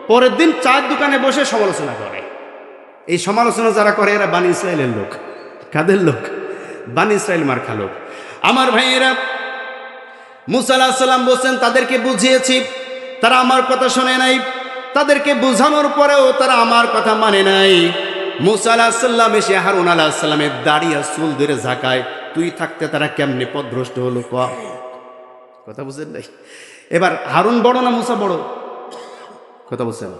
পরের দিন চায়ের দোকানে বসে সমালোচনা করে। এই সমালোচনা যারা করে এরা বানি ইসরায়েলের লোক। কাদের লোক? বানি ইসরায়েল মার্কা লোক। আমার ভাইয়েরা, মুসা আলাইহিস সালাম বলছেন তাদেরকে বুঝিয়েছি, তারা আমার কথা শোনে নাই। তাদেরকে বোঝানোর পরেও তারা আমার কথা মানে নাই। মুসা আলাইহিস সালাম এসে হারুন আলাইহিস সালামের দাড়ি আর চুল ধরে ঝাঁকায়। তুই থাকতে তারা কেমনে পথভ্রষ্ট হলো? কথা বুঝেন নাই? এবার হারুন বড় না মুসা বড়? কথা বুঝছেন?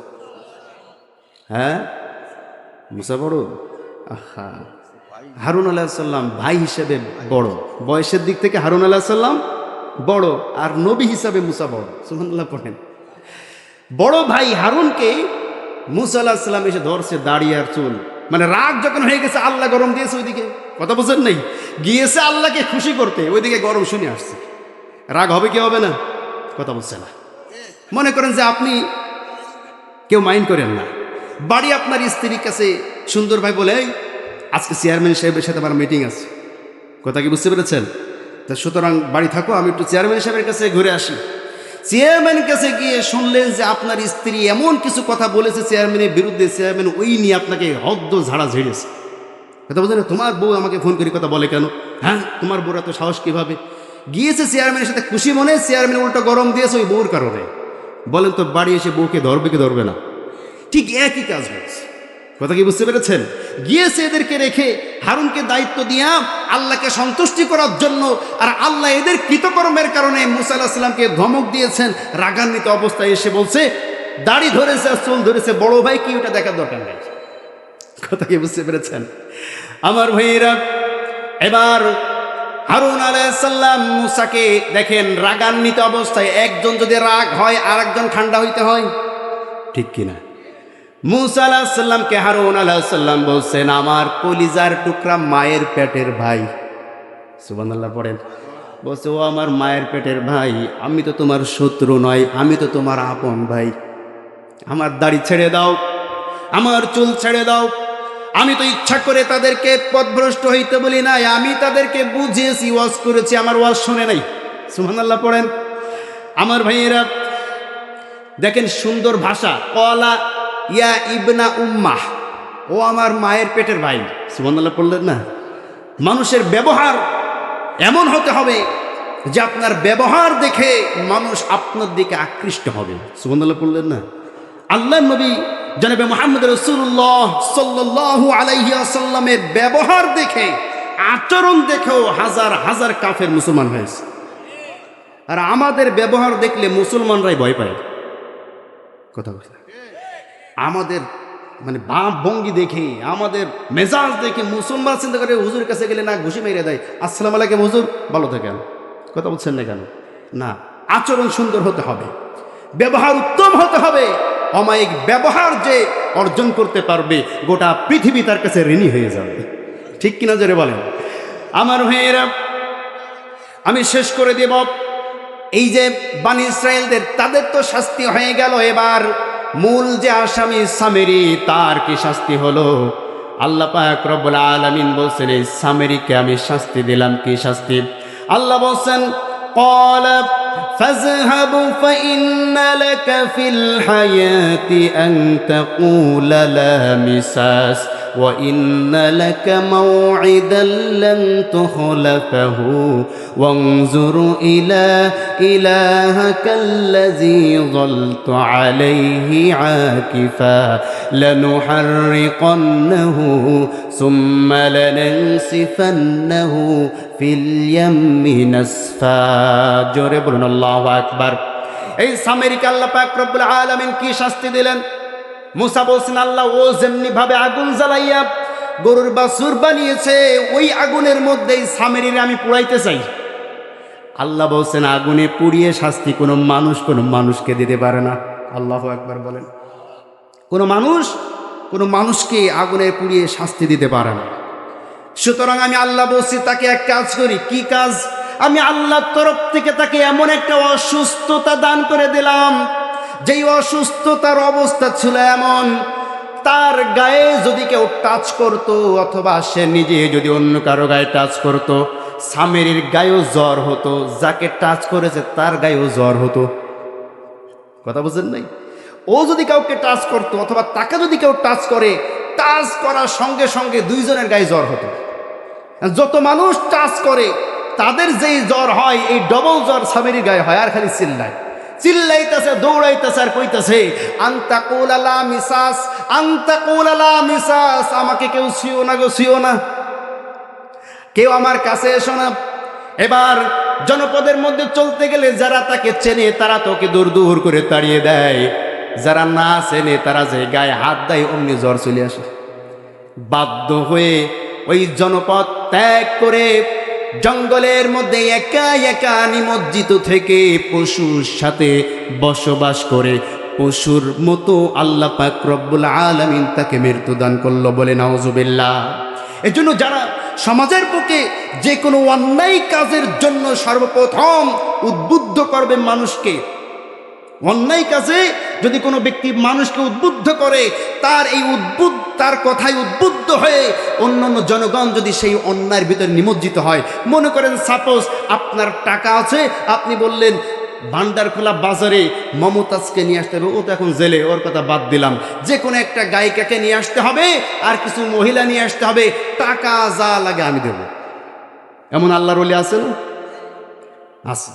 হ্যাঁ, মুসা বড়। আহা, হারুন আলাইহিস সালাম ভাই হিসেবে বড়, বয়সের দিক থেকে হারুন আলাইহিস সালাম বড়, আর নবী হিসাবে মুসা বড়। সুবহানাল্লাহ পড়েন। বড় ভাই হারুনকে মুসা আলাইহিস সালাম এসে ধরছে দাড়ি আর চুল। মানে রাগ যখন হয়ে গেছে, আল্লাহ গরম দিয়েছে ওইদিকে। কথা বুঝেন নাই? গিয়েছে আল্লাহকে খুশি করতে, ওইদিকে গরম শুনে আসছে। রাগ হবে কি হবে না? কথা বলছে না। মনে করেন যে আপনি কেউ মাইন্ড করেন না, বাড়ি আপনার স্ত্রীর কাছে সুন্দর ভাই বলে আজকে চেয়ারম্যান সাহেবের সাথে আমার মিটিং আছে। কথা কি বুঝতে পেরেছেন? তা সুতরাং বাড়ি থাকো, আমি একটু চেয়ারম্যান সাহেবের কাছে ঘুরে আসি। চেয়ারম্যানের কাছে গিয়ে শুনলেন যে আপনার স্ত্রী এমন কিছু কথা বলেছে চেয়ারম্যানের বিরুদ্ধে, চেয়ারম্যান ওই নিয়ে আপনাকে হদ্দ ঝাড়া ঝেড়েছে। কথা বলছেন, তোমার বউ আমাকে ফোন করে কথা বলে কেন? হ্যাঁ, তোমার বউর এত সাহস কিভাবে? গিয়েছে চেয়ারম্যানের সাথে খুশি মনে, চেয়ারম্যান উল্টো গরম দিয়েছে ওই বউর কারণে। বলেন তো বাড়ি এসে বউকে ধরবে কি ধরবে না? ঠিক একই কাজ হয়েছে। কথা কি বুঝতে পেরেছেন? গিয়েছে এদেরকে রেখে, হারুনকে দায়িত্ব দিয়া আল্লাহকে সন্তুষ্টি করার জন্য, আর আল্লাহ এদের কৃতকর্মের কারণে মুসা আলাইহিস সালামকে ধমক দিয়েছেন। রাগান্বিত অবস্থায় এসে বলছে দাড়ি ধরেছে আর চুল ধরেছে, বড় ভাই কি ওটা দেখার দরকার নেই। কথা কি বুঝতে পেরেছেন? আমার ভাইয়েরা, এবার হারুন আলাইহিস সালাম মুসাকে দেখেন রাগান্বিত অবস্থায়। একজন যদি রাগ হয় আর একজন ঠান্ডা হইতে হয়, ঠিক কিনা? মুসা আলাইহিস সালামকে হারুন আলাইহিস সালাম বলছেন আমার কলিজার টুকরা মায়ের পেটের ভাই। সুবহানাল্লাহ পড়েন। বলছে, ও আমার মায়ের পেটের ভাই, আমি তো তোমার শত্রু নয়, আমি তো তোমার আপন ভাই। আমার দাড়ি ছেড়ে দাও, আমার চুল ছেড়ে দাও। আমি তো ইচ্ছা করে তাদেরকে পথভ্রষ্ট হইতে বলি নাই, আমি তাদেরকে বুঝিয়েছি, ওয়াজ করেছি, আমার ওয়াজ শুনে নাই। সুবহানাল্লাহ পড়েন। আমার ভাইয়েরা দেখেন সুন্দর ভাষা, কলা ইয়া ইবনা উম্মাহ, ও আমার মায়ের পেটের ভাই। সুবহানাল্লাহ পড়লেন না? মানুষের ব্যবহার এমন হতে হবে যে আপনার ব্যবহার দেখে মানুষ আপনার দিকে আকৃষ্ট হবে। সুবহানাল্লাহ পড়লেন না? আল্লাহর নবী জনাবে মুহাম্মদ রাসূলুল্লাহ সাল্লাল্লাহু আলাইহি ওয়াসাল্লামের ব্যবহার দেখে, আচরণ দেখেও হাজার হাজার কাফের মুসলমান হয়েছে। আর আমাদের ব্যবহার দেখলে মুসলমানরাই ভয় পায়। কথা বলছে, আমাদের মানে বাপ ভঙ্গি দেখে, আমাদের মেজাজ দেখে মুসলমান চিন্তা করে হুজুরের কাছে গেলে না ঘুষি মেরে দেয়, আসসালামু আলাইকুম হুজুর, ভালো থাকেন। কথা বলছেন না কেন? না, আচরণ সুন্দর হতে হবে, ব্যবহার উত্তম হতে হবে। অমায়িক ব্যবহার যে অর্জন করতে পারবে, গোটা পৃথিবী তার কাছে ঋণী হয়ে যাবে। ঠিক কিনা জোরে বলেন? আমার ভাইয়েরা, আমি শেষ করে দেব। এই যে বানি ইসরায়েলদের, তাদের তো শাস্তি হয়ে গেল, এবার মূল যে আসামি সামেরি, তার কি শাস্তি হলো? আল্লাহ পাক রব্বুল আলামিন বলছেন, এই সামেরিকে আমি শাস্তি দিলাম। কি শাস্তি? আল্লাহ বলছেন, ক্বালা ফাযহাবু ফাইন্না লাকা ফিল হায়াতি আন তাকুলা লা মিসাস ওয়া ইন্না লাকা মাওঈদান লান তুখলাফাহু ওয়ানজুর ইলা ইলাহাকাল্লাযী যালতু আলাইহি আকিফা লানুহাররিকান্নাহু সুম্মা লানানসিফান্নাহু ফিল ইয়াম্মি নাসফা। জোরে বলুন আল্লাহু আকবার। এই সামেরিকে আল্লাহ পাক রব্বুল আলামিন কি শাস্তি দিলেন? মুসা বলছেন, আল্লাহ ও যেমনি ভাবে আগুন জ্বালাইয়া গরুর বাছুর বানিয়েছে, ওই আগুনের মধ্যেই সামেরিরে আমি পুড়াইতে চাই। আল্লাহ বলছেন, আগুনে পুড়িয়ে শাস্তি কোনো মানুষকে দিতে পারে না। আল্লাহু আকবার বলেন। কোনো মানুষকে আগুনে পুড়িয়ে শাস্তি দিতে পারে না। সুতরাং আমি আল্লাহ বলছি, তাকে এক কাজ করি। কি কাজ? আমি আল্লাহর তরফ থেকে তাকে এমন একটা অসুস্থতা দান করে দিলাম, যেই অসুস্থতার অবস্থা ছিল এমন, তার গায়ে যদি কেউ টাচ করত, অথবা সে নিজে যদি অন্য কারো গায়ে টাচ করত, সামেরির গায়েও জ্বর হতো, যাকে টাচ করেছে তার গায়েও জ্বর হতো। কথা বুঝেন নাই? ও যদি কাউকে টাচ করতো, অথবা তাকে যদি কেউ টাচ করে, টাচ করার সঙ্গে সঙ্গে দুইজনের গায়ে জ্বর হতো। যত মানুষ টাচ করে তাদের যেই জ্বর হয়, এই ডবল জ্বর সামেরির গায়ে হয়। আর খালি চিল্লাইতেছে, দৌড়াইতেছে, আর কইতেছে, আনতা কুলা লা মিসাস, আনতা কুলা লা মিসাস, আমাকে কেউ ছুঁয়ো না গো, ছুঁয়ো না, কেউ আমার কাছে এসো না। এবার জনপদের মধ্যে চলতে গেলে যারা তাকে চেনে তারা তোকে দূর দূর করে তাড়িয়ে দেয়, যারা না চেনে তারা যে গায়ে হাত দেয় অমনি জ্বর চলে আসে। বাধ্য হয়ে ওই জনপদ ত্যাগ করে জঙ্গলের মধ্যে একা একা নিমজ্জিত থেকে পশুর সাথে বসবাস করে পশুর মতো আল্লাহ পাক রব্বুল আলামিন তাকে মৃত্যুদান করলো। বলে নাউজুবিল্লাহ। এজন্য যারা সমাজের বুকে যে কোনো অন্যায় কাজের জন্য সর্বপ্রথম উদ্বুদ্ধ করবে মানুষকে, অন্যায় কাজে যদি কোনো ব্যক্তি মানুষকে উদ্বুদ্ধ করে, তার কথায় উদ্বুদ্ধ হয়ে অন্যান্য জনগণ যদি সেই অন্যায়ের ভিতরে নিমজ্জিত হয়। মনে করেন সাপোজ আপনার টাকা আছে, আপনি বললেন ভান্ডারখোলা বাজারে মমতাজকে নিয়ে আসতে হবে, ও তো এখন জেলে, ওর কথা বাদ দিলাম, যে কোনো একটা গায়িকাকে নিয়ে আসতে হবে, আর কিছু মহিলা নিয়ে আসতে হবে, টাকা যা লাগে আমি দেব। এমন আল্লাহর ওলি আছে না? আছে।